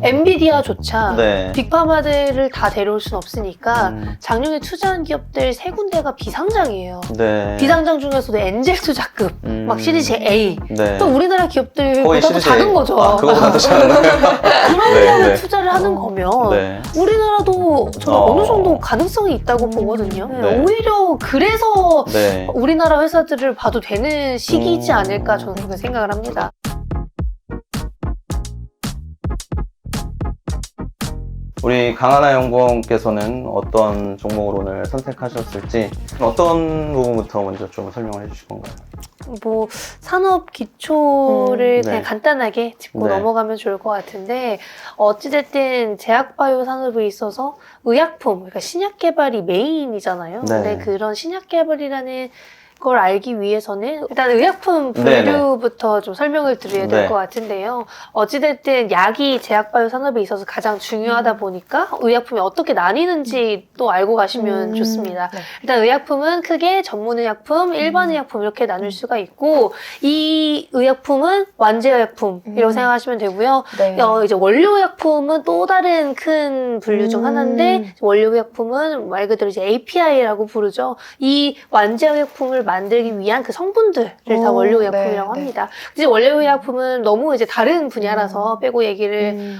엔비디아조차 네. 빅파마들을 다 데려올 순 없으니까 작년에 투자한 기업들 3군데가 비상장이에요. 네. 비상장 중에서도 엔젤 투자급, 막 시리즈 A. 네. 또 우리나라 기업들보다 더 작은 거죠. 아, 그거보다 더 작은 거예요? 그런 네, 데를 네. 투자를 하는 거면 네. 우리나라도 저는 어느 정도 가능성이 있다고 보거든요. 네. 오히려 그래서 네. 우리나라 회사들을 봐도 되는 시기이지 않을까 저는 그렇게 생각을 합니다. 우리 강하나 연구원께서는 어떤 종목을 오늘 선택하셨을지 어떤 부분부터 먼저 좀 설명을 해주실 건가요? 뭐 산업 기초를 그냥 네. 간단하게 짚고 네. 넘어가면 좋을 것 같은데 어찌됐든 제약바이오 산업에 있어서 의약품, 그러니까 신약 개발이 메인이잖아요. 네. 근데 그런 신약 개발이라는 걸 알기 위해서는 일단 의약품 네네. 분류부터 좀 설명을 드려야 될 네. 것 같은데요. 어찌됐든 약이 제약바이오 산업에 있어서 가장 중요하다 보니까 의약품이 어떻게 나뉘는지 또 알고 가시면 좋습니다. 네. 일단 의약품은 크게 전문의약품, 일반의약품 이렇게 나눌 수가 있고 이 의약품은 완제의약품이라고 생각하시면 되고요. 네. 이제 원료의약품은 또 다른 큰 분류 중 하나인데 원료의약품은 말 그대로 이제 API라고 부르죠. 이 완제의약품을 만들기 위한 그 성분들을 다 원료의약품이라고 네, 합니다. 이제 원료의약품은 너무 이제 다른 분야라서 빼고 얘기를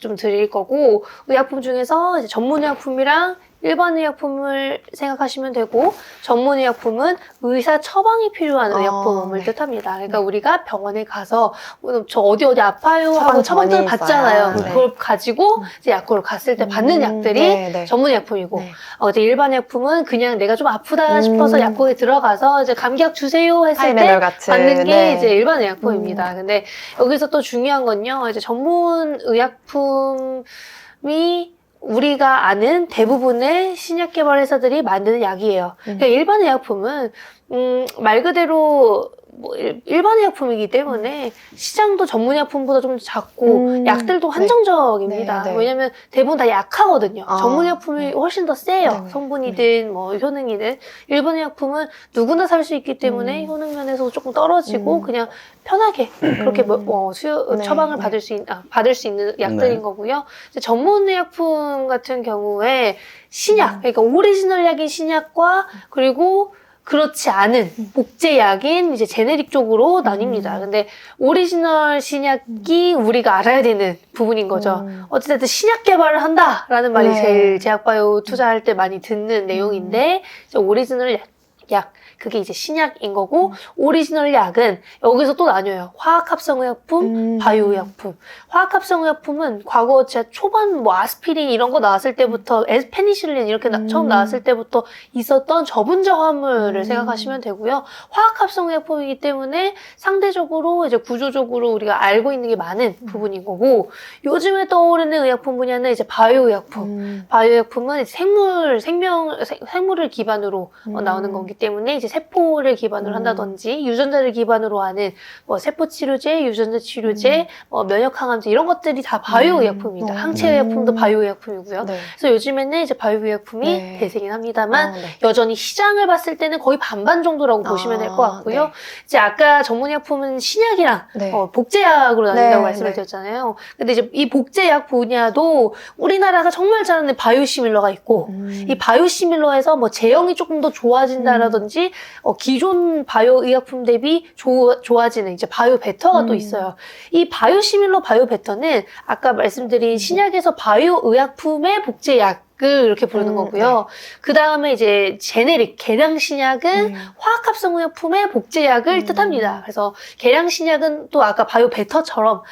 좀 드릴 거고 의약품 중에서 이제 전문의약품이랑 일반의약품을 생각하시면 되고 전문의약품은 의사 처방이 필요한 의약품을 네. 뜻합니다. 그러니까 우리가 병원에 가서 저 어디 아파요 하고 처방 처방전을 전이 받잖아요. 있어요. 네. 그걸 가지고 이제 약국을 갔을 때 받는 약들이 네, 네. 전문의약품이고 네. 이제 일반의약품은 그냥 내가 좀 아프다 싶어서 약국에 들어가서 이제 감기약 주세요 했을 때 타이레놀 같은, 받는 게 네. 이제 일반의약품입니다. 근데 여기서 또 중요한 건요. 이제 전문의약품이 우리가 아는 대부분의 신약 개발 회사들이 만드는 약이에요. 그러니까 일반 의약품은 말 그대로 뭐 일반 의약품이기 때문에 시장도 전문 의약품보다 좀 작고 약들도 한정적입니다. 네, 네. 왜냐면 대부분 다 약하거든요. 아, 전문 의약품이 훨씬 더 세요. 네, 성분이든 뭐 효능이든. 일반 의약품은 누구나 살 수 있기 때문에 효능 면에서 조금 떨어지고 그냥 편하게 그렇게 네, 처방을 네. 받을 수 있는 약들인 네. 거고요. 이제 전문 의약품 같은 경우에 신약, 그러니까 오리지널 약인 신약과 그리고 그렇지 않은 복제약인 이제 제네릭 쪽으로 나뉩니다. 근데 오리지널 신약이 우리가 알아야 되는 부분인 거죠. 어찌됐든 신약 개발을 한다라는 말이 네. 제일 제약바이오 투자할 때 많이 듣는 내용인데 이제 오리지널 약 그게 이제 신약인 거고 오리지널 약은 여기서 또 나뉘어요. 화학합성 의약품, 바이오 의약품. 화학합성 의약품은 과거 제가 초반 뭐 아스피린 이런 거 나왔을 때부터 페니실린 이렇게 처음 나왔을 때부터 있었던 저분자 화물을 생각하시면 되고요. 화학합성 의약품이기 때문에 상대적으로 이제 구조적으로 우리가 알고 있는 게 많은 부분인 거고 요즘에 떠오르는 의약품 분야는 이제 바이오 의약품. 바이오 의약품은 이제 생물을 기반으로 나오는 거기 때문에 이제 세포를 기반으로 한다든지 유전자를 기반으로 하는 뭐 세포 치료제, 유전자 치료제, 뭐 면역 항암제 이런 것들이 다 바이오 의약품입니다. 항체 의약품도 바이오 의약품이고요. 네. 그래서 요즘에는 이제 바이오 의약품이 네. 대세긴 합니다만 네. 여전히 시장을 봤을 때는 거의 반반 정도라고 보시면 될 것 같고요. 네. 이제 아까 전문의약품은 신약이랑 네. 복제약으로 나뉜다고 네, 말씀을 네. 드렸잖아요. 근데 이제 이 복제약 분야도 우리나라가 정말 잘하는 바이오시밀러가 있고 이 바이오시밀러에서 뭐 제형이 조금 더 좋아진다라든지 기존 바이오 의약품 대비 좋아지는 이제 바이오 베터가 또 있어요. 이 바이오시밀러 바이오 베터는 아까 말씀드린 신약에서 바이오 의약품의 복제약 을 이렇게 부르는 거고요. 그 다음에 이제 제네릭, 계량 신약은 화학합성 의약품의 복제약을 뜻합니다. 그래서 계량 신약은 또 아까 바이오 베터처럼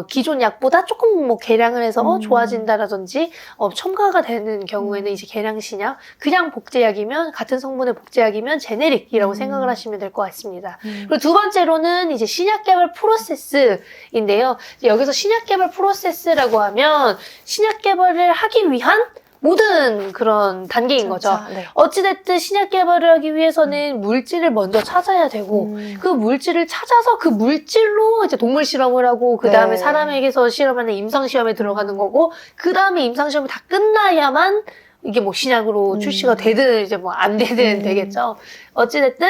기존 약보다 조금 뭐 계량을 해서 좋아진다라든지 첨가가 되는 경우에는 이제 계량 신약, 그냥 복제약이면 같은 성분의 복제약이면 제네릭이라고 생각을 하시면 될 것 같습니다. 그리고 두 번째로는 이제 신약 개발 프로세스인데요. 여기서 신약 개발 프로세스라고 하면 신약 개발을 하기 위한 모든 그런 단계인 거죠. 네. 어찌됐든 신약 개발을 하기 위해서는 물질을 먼저 찾아야 되고 그 물질을 찾아서 그 물질로 이제 동물 실험을 하고 그 다음에 네. 사람에게서 실험하는 임상 시험에 들어가는 거고 그 다음에 임상 시험이 다 끝나야만 이게 뭐 신약으로 출시가 되든 이제 뭐 안 되든 되겠죠. 어찌됐든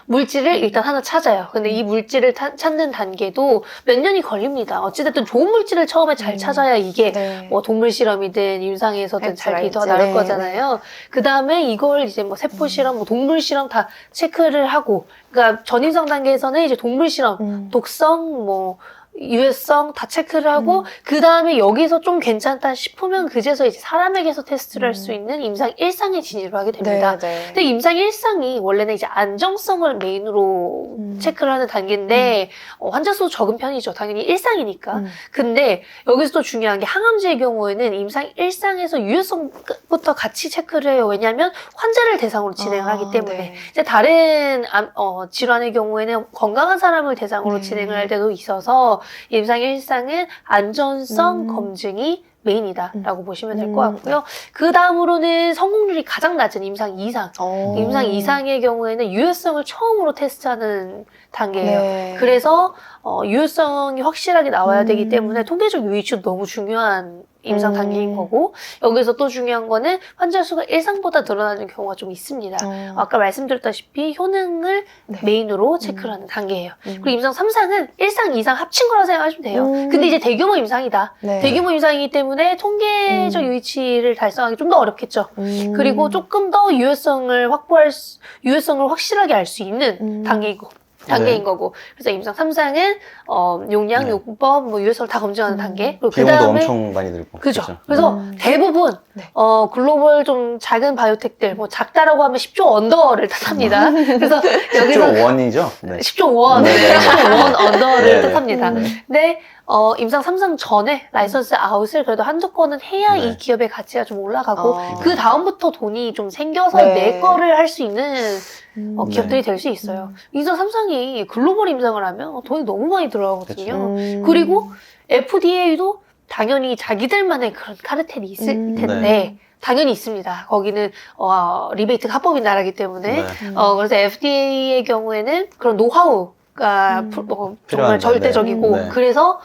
물질을 일단 하나 찾아요. 근데 이 물질을 찾는 단계도 몇 년이 걸립니다. 어찌됐든 좋은 물질을 처음에 잘 찾아야 이게 네. 뭐 동물 실험이든 임상에서든 잘 더 나올 네, 거잖아요. 그 다음에 이걸 이제 뭐 세포 실험, 뭐 동물 실험 다 체크를 하고, 그러니까 전임상 단계에서는 이제 동물 실험, 독성, 뭐 유해성 다 체크를 하고 그 다음에 여기서 좀 괜찮다 싶으면 그제서 이제 사람에게서 테스트를 할 수 있는 임상 1상에 진입을 하게 됩니다. 네. 근데 임상 1상이 원래는 이제 안정성을 메인으로 체크를 하는 단계인데 환자 수 적은 편이죠. 당연히 1상이니까. 근데 여기서 또 중요한 게 항암제의 경우에는 임상 1상에서 유해성부터 같이 체크를 해요. 왜냐하면 환자를 대상으로 진행을 하기 때문에. 네. 이제 다른 질환의 경우에는 건강한 사람을 대상으로 진행을 할 때도 있어서 임상 1상은 안전성 검증이 메인이다라고 보시면 될 것 같고요. 그 다음으로는 성공률이 가장 낮은 임상 2상. 임상 2상의 경우에는 유효성을 처음으로 테스트하는 단계예요. 네. 그래서 유효성이 확실하게 나와야 되기 때문에 통계적 유의치도 너무 중요한 임상 단계인 거고, 여기서 또 중요한 거는 환자 수가 1상보다 늘어나는 경우가 좀 있습니다. 아까 말씀드렸다시피 효능을 메인으로 체크를 하는 단계예요. 그리고 임상 3상은 1상, 2상 합친 거라 생각하시면 돼요. 근데 이제 대규모 임상이다. 네. 대규모 임상이기 때문에 통계적 유의치를 달성하기 좀 더 어렵겠죠. 그리고 조금 더 유효성을 확실하게 알 수 있는 단계인 거고. 그래서 임상 3상은 용량, 요법, 뭐 유효성을 다 검증하는 단계. 그리고 비용도 그다음에 엄청 많이 들고. 그죠. 그렇죠? 그래서 대부분 글로벌 좀 작은 바이오텍들, 뭐 작다라고 하면 10조 언더를 뜻합니다. 그래서 여기서 10조 원이죠? 네. 10조 원, 네. 10조 원 언더를 네. 뜻합니다. 근데 임상 3상 전에 라이선스 아웃을 그래도 한두 건은 해야 네. 이 기업의 가치가 좀 올라가고 그 다음부터 돈이 좀 생겨서 네. 내 거를 할 수 있는 기업들이 네. 될 수 있어요. 임상 3상이 글로벌 임상을 하면 돈이 너무 많이 들어가거든요. 그쵸. 그리고 FDA도 당연히 자기들만의 그런 카르텔이 있을 텐데 네. 당연히 있습니다. 거기는 리베이트가 합법인 나라이기 때문에 네. 그래서 FDA의 경우에는 그런 노하우가 정말 필요한데. 절대적이고 네. 그래서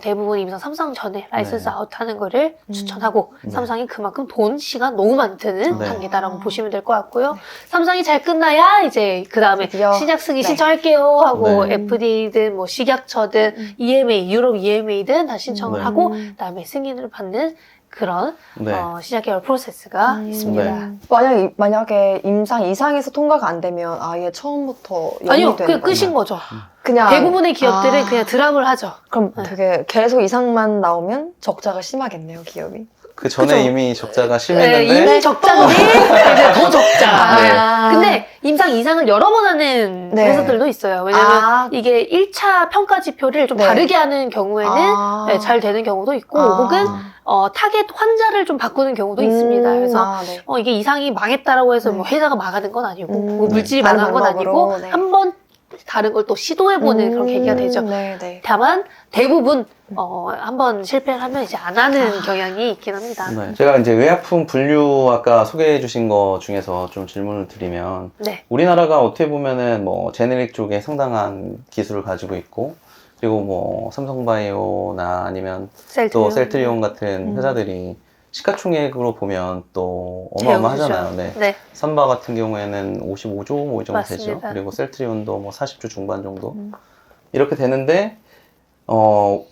대부분 임상 3상 전에 라이선스 네. 아웃하는 거를 추천하고 3상이 그만큼 돈, 시간 너무 많이 드는 네. 단계다라고 보시면 될 것 같고요. 3상이 잘 끝나야 이제 그 다음에 드디어. 신약 쓰기 네. 신청할게요 하고 네. FDA든 뭐 식약처든 EMA, 유럽 EMA든 다 신청을 네. 하고 그다음에 승인을 받는 그런 네. 신약 계열 프로세스가 있습니다. 네. 만약에 임상 이상에서 통과가 안 되면 아예 처음부터 아니요, 영이 되는 그 끝인 건가요? 거죠. 그냥 대부분의 기업들은 아. 그냥 드랍을 하죠. 그럼 네. 되게 계속 이상만 나오면 적자가 심하겠네요, 기업이. 그 전에 그죠. 이미 적자가 네, 심했는데 이미 적자인데 이제 더 적자. 네. 근데 임상 이상을 여러 번 하는 네. 회사들도 있어요. 왜냐면 이게 1차 평가 지표를 좀 네. 다르게 하는 경우에는 네, 잘 되는 경우도 있고 혹은 타겟 환자를 좀 바꾸는 경우도 있습니다. 그래서 네. 이게 이상이 망했다라고 해서 네. 뭐 회사가 망하는 건 아니고 뭐 물질이 다른 망한 건 방법으로, 아니고 네. 한번 다른 걸 또 시도해보는 그런 계기가 되죠. 네. 다만 대부분 한번 실패를 하면 이제 안 하는 경향이 있긴 합니다. 네. 제가 이제 의약품 분류 아까 소개해 주신 거 중에서 좀 질문을 드리면 네. 우리나라가 어떻게 보면은 뭐 제네릭 쪽에 상당한 기술을 가지고 있고 그리고 뭐 삼성바이오나 아니면 또 셀트리온 같은 회사들이 시가총액으로 보면 또 어마어마하잖아요. 네. 네. 삼바 같은 경우에는 55조 뭐 이 정도 되죠. 맞습니다. 그리고 셀트리온도 뭐 40조 중반 정도 이렇게 되는데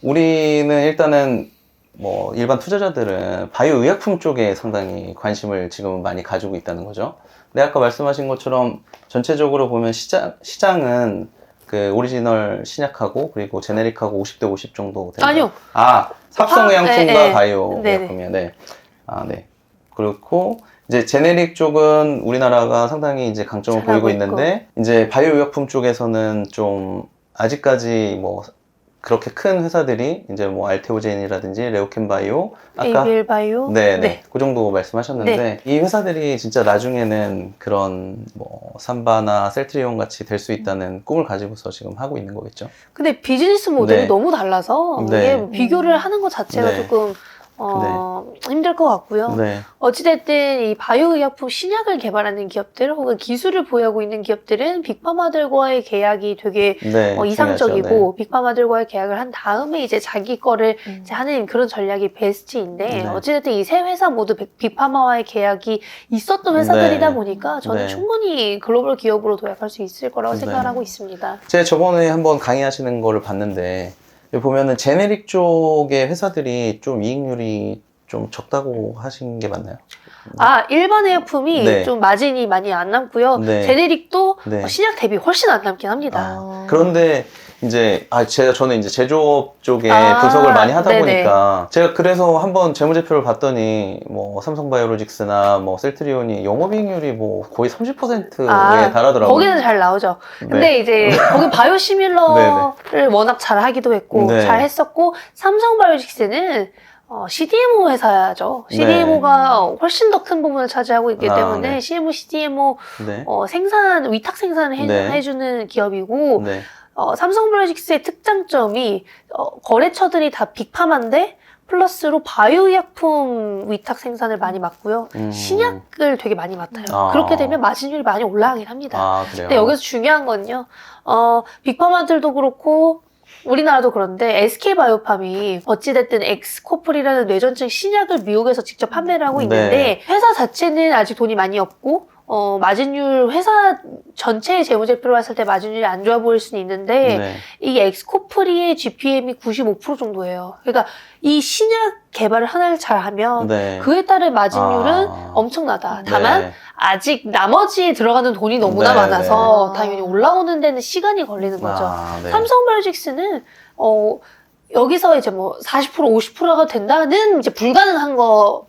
우리는 일단은 뭐 일반 투자자들은 바이오 의약품 쪽에 상당히 관심을 지금 많이 가지고 있다는 거죠. 근데 아까 말씀하신 것처럼 전체적으로 보면 시장은 그 오리지널 신약하고 그리고 제네릭하고 50대 50 정도 되는 아니요. 합성 의약품과 네. 바이오 네네. 의약품이요. 네. 네. 그렇고 이제 제네릭 쪽은 우리나라가 상당히 이제 강점을 잘하고 보이고 있는데 이제 바이오 의약품 쪽에서는 좀 아직까지 뭐 그렇게 큰 회사들이 이제 뭐 알테오젠이라든지 레오켄 바이오 아까 ABL 바이오. 네. 그 정도 말씀하셨는데 이 회사들이 진짜 나중에는 그런 뭐 삼바나 셀트리온 같이 될 수 있다는 꿈을 가지고서 지금 하고 있는 거겠죠. 근데 비즈니스 모델이 네. 너무 달라서 네. 이게 비교를 하는 것 자체가 네. 조금 힘들 것 같고요. 네. 어찌됐든 이 바이오의약품 신약을 개발하는 기업들 혹은 기술을 보유하고 있는 기업들은 빅파마들과의 계약이 되게 네. 이상적이고 중요하죠. 빅파마들과의 계약을 한 다음에 이제 자기 거를 이제 하는 그런 전략이 베스트인데 네. 어찌됐든 이 세 회사 모두 빅파마와의 계약이 있었던 회사들이다 네. 보니까 저는 네. 충분히 글로벌 기업으로 도약할 수 있을 거라고 네. 생각을 하고 있습니다. 제가 저번에 한번 강의하시는 거를 봤는데 여기 보면은 제네릭 쪽의 회사들이 좀 이익률이 좀 적다고 하신 게 맞나요? 일반 의약품이 네. 좀 마진이 많이 안 남고요. 네. 제네릭도 네. 신약 대비 훨씬 안 남긴 합니다. 그런데 이제 저는 이제 제조업 쪽에 아, 분석을 많이 하다 네네. 보니까 제가 그래서 한번 재무제표를 봤더니 뭐 삼성바이오로직스나 뭐 셀트리온이 영업이익률이 뭐 거의 30%에 달하더라고요. 거기는 잘 나오죠. 근데 네. 이제 거기 바이오시밀러를 워낙 잘 하기도 했고 네. 잘 했었고 삼성바이오로직스는 CDMO 회사죠. CDMO가 훨씬 더 큰 부분을 차지하고 있기 때문에 네. CMO, CDMO 네. 위탁 생산을 네. 해주는 기업이고 네. 삼성바이오로직스의 특장점이 거래처들이 다 빅파마인데 플러스로 바이오의약품 위탁 생산을 많이 맡고요. 신약을 되게 많이 맡아요. 그렇게 되면 마진율이 많이 올라가긴 합니다. 그래요? 근데 여기서 중요한 건요. 빅파마들도 그렇고 우리나라도 그런데 SK바이오팜이 어찌됐든 엑스코플이라는 뇌전증 신약을 미국에서 직접 판매를 하고 있는데 회사 자체는 아직 돈이 많이 없고 마진율 회사 전체의 재무제표로 봤을 때 마진율이 안 좋아 보일 수는 있는데 이 엑스코프리의 GPM이 95% 정도예요. 그러니까 이 신약 개발을 하나를 잘하면 그에 따른 마진율은 엄청나다. 다만 아직 나머지에 들어가는 돈이 너무나 많아서 당연히 올라오는 데는 시간이 걸리는 거죠. 삼성바이오로직스는 여기서 이제 뭐 40% 50%가 된다는 이제 불가능한 거고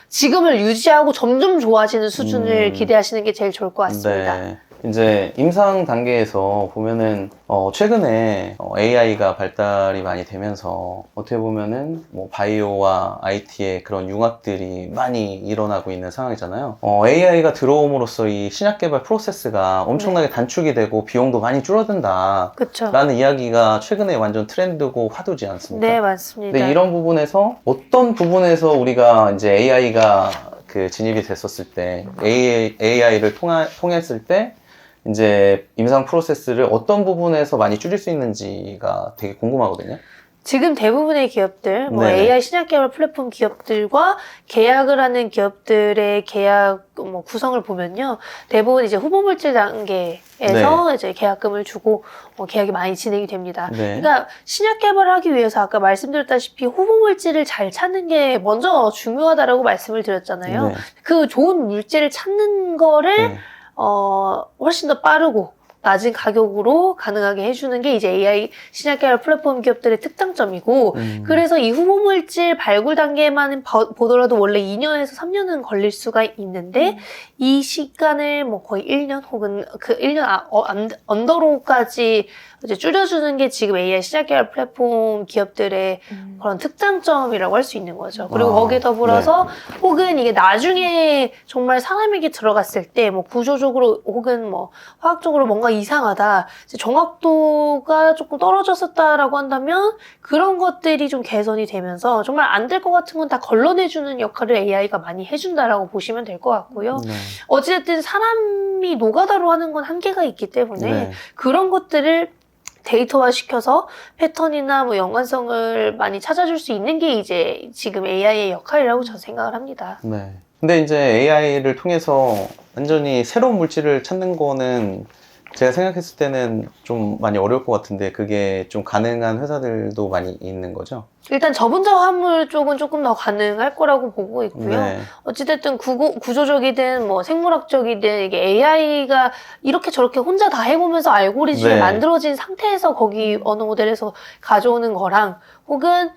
지금을 유지하고 점점 좋아지는 수준을 기대하시는 게 제일 좋을 것 같습니다. 이제 임상 단계에서 보면은 최근에 AI가 발달이 많이 되면서 어떻게 보면은 뭐 바이오와 IT의 그런 융합들이 많이 일어나고 있는 상황이잖아요. AI가 들어옴으로써 이 신약 개발 프로세스가 엄청나게 단축이 되고 비용도 많이 줄어든다. 그쵸. 라는 이야기가 최근에 완전 트렌드고 화두지 않습니까? 네, 맞습니다. 근데 이런 부분에서 어떤 부분에서 우리가 이제 AI가 진입이 됐었을 때 AI를 통했을 때 이제 임상 프로세스를 어떤 부분에서 많이 줄일 수 있는지가 되게 궁금하거든요. 지금 대부분의 기업들, 네네. AI 신약 개발 플랫폼 기업들과 계약을 하는 기업들의 계약 구성을 보면요. 대부분 이제 후보 물질 단계에서 이제 계약금을 주고 계약이 많이 진행이 됩니다. 그러니까 신약 개발을 하기 위해서 아까 말씀드렸다시피 후보 물질을 잘 찾는 게 먼저 중요하다라고 말씀을 드렸잖아요. 그 좋은 물질을 찾는 거를 훨씬 더 빠르고 낮은 가격으로 가능하게 해주는 게 이제 AI 신약 개발 플랫폼 기업들의 특장점이고 그래서 이 후보 물질 발굴 단계만 보더라도 원래 2년에서 3년은 걸릴 수가 있는데 이 시간을 뭐 거의 1년 혹은 그 1년 언더로까지 이제 줄여주는 게 지금 AI 신약 개발 플랫폼 기업들의 그런 특장점이라고 할 수 있는 거죠. 그리고 거기에 더불어서 혹은 이게 나중에 정말 사람에게 들어갔을 때 뭐 구조적으로 혹은 뭐 화학적으로 뭔가 이상하다, 이제 정확도가 조금 떨어졌었다라고 한다면 그런 것들이 좀 개선이 되면서 정말 안 될 것 같은 건 다 걸러내주는 역할을 AI가 많이 해준다라고 보시면 될 것 같고요. 어찌됐든 사람이 노가다로 하는 건 한계가 있기 때문에 그런 것들을 데이터화 시켜서 패턴이나 뭐 연관성을 많이 찾아줄 수 있는 게 이제 지금 AI의 역할이라고 저는 생각을 합니다. 근데 이제 AI를 통해서 완전히 새로운 물질을 찾는 거는 제가 생각했을 때는 좀 많이 어려울 것 같은데 그게 좀 가능한 회사들도 많이 있는 거죠? 일단 저분자 화물 쪽은 조금 더 가능할 거라고 보고 있고요. 어찌됐든 구조적이든 뭐 생물학적이든 이게 AI가 이렇게 저렇게 혼자 다 해보면서 알고리즘이 만들어진 상태에서 거기 언어 모델에서 가져오는 거랑 혹은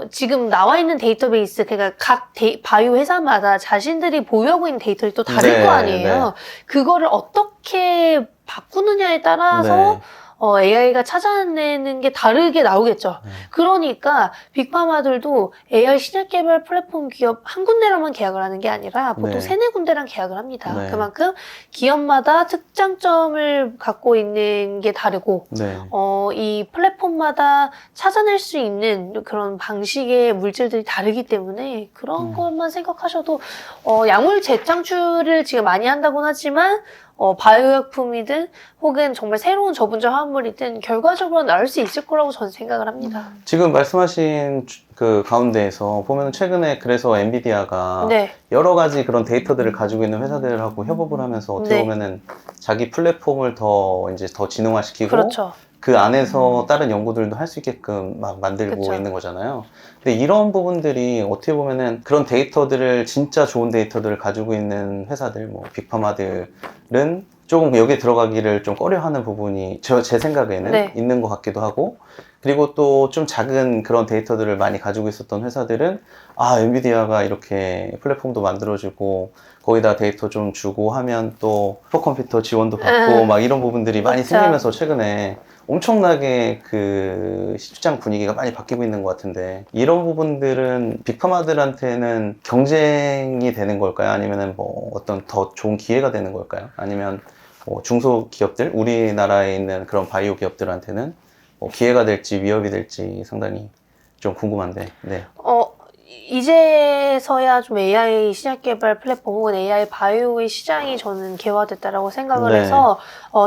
지금 나와 있는 데이터베이스, 그러니까 각 바이오 회사마다 자신들이 보유하고 있는 데이터들이 또 다를 거 아니에요. 그거를 어떻게 바꾸느냐에 따라서 AI가 찾아내는 게 다르게 나오겠죠. 그러니까 빅파마들도 AI 신약 개발 플랫폼 기업 한 군데랑만 계약을 하는 게 아니라 보통 네. 3-4군데랑 계약을 합니다. 네. 그만큼 기업마다 특장점을 갖고 있는 게 다르고 네. 이 플랫폼마다 찾아낼 수 있는 그런 방식의 물질들이 다르기 때문에 그런 것만 생각하셔도 약물 재창출을 지금 많이 한다고는 하지만 바이오약품이든 혹은 정말 새로운 저분자 화합물이든 결과적으로 나올 수 있을 거라고 저는 생각을 합니다. 지금 말씀하신 그 가운데에서 보면 최근에 그래서 엔비디아가 네. 여러 가지 그런 데이터들을 가지고 있는 회사들하고 협업을 하면서 어떻게 네. 보면은 자기 플랫폼을 더 이제 더 진흥화시키고 그렇죠. 그 안에서 다른 연구들도 할 수 있게끔 막 만들고 그쵸. 있는 거잖아요. 근데 이런 부분들이 어떻게 보면은 그런 데이터들을 진짜 좋은 데이터들을 가지고 있는 회사들, 뭐 빅파마들은 조금 여기에 들어가기를 좀 꺼려하는 부분이 제 생각에는 네. 있는 것 같기도 하고, 그리고 또 좀 작은 그런 데이터들을 많이 가지고 있었던 회사들은 엔비디아가 이렇게 플랫폼도 만들어주고 거기다 데이터 좀 주고 하면 또 슈퍼컴퓨터 지원도 받고 막 이런 부분들이 많이 그쵸. 생기면서 최근에 엄청나게 그 시장 분위기가 많이 바뀌고 있는 것 같은데, 이런 부분들은 빅파마들한테는 경쟁이 되는 걸까요? 아니면은 뭐 어떤 더 좋은 기회가 되는 걸까요? 아니면 뭐 중소기업들, 우리나라에 있는 그런 바이오 기업들한테는 뭐 기회가 될지 위협이 될지 상당히 좀 궁금한데. 네. 이제서야 좀 AI 신약 개발 플랫폼 혹은 AI 바이오의 시장이 저는 개화됐다라고 생각을 네. 해서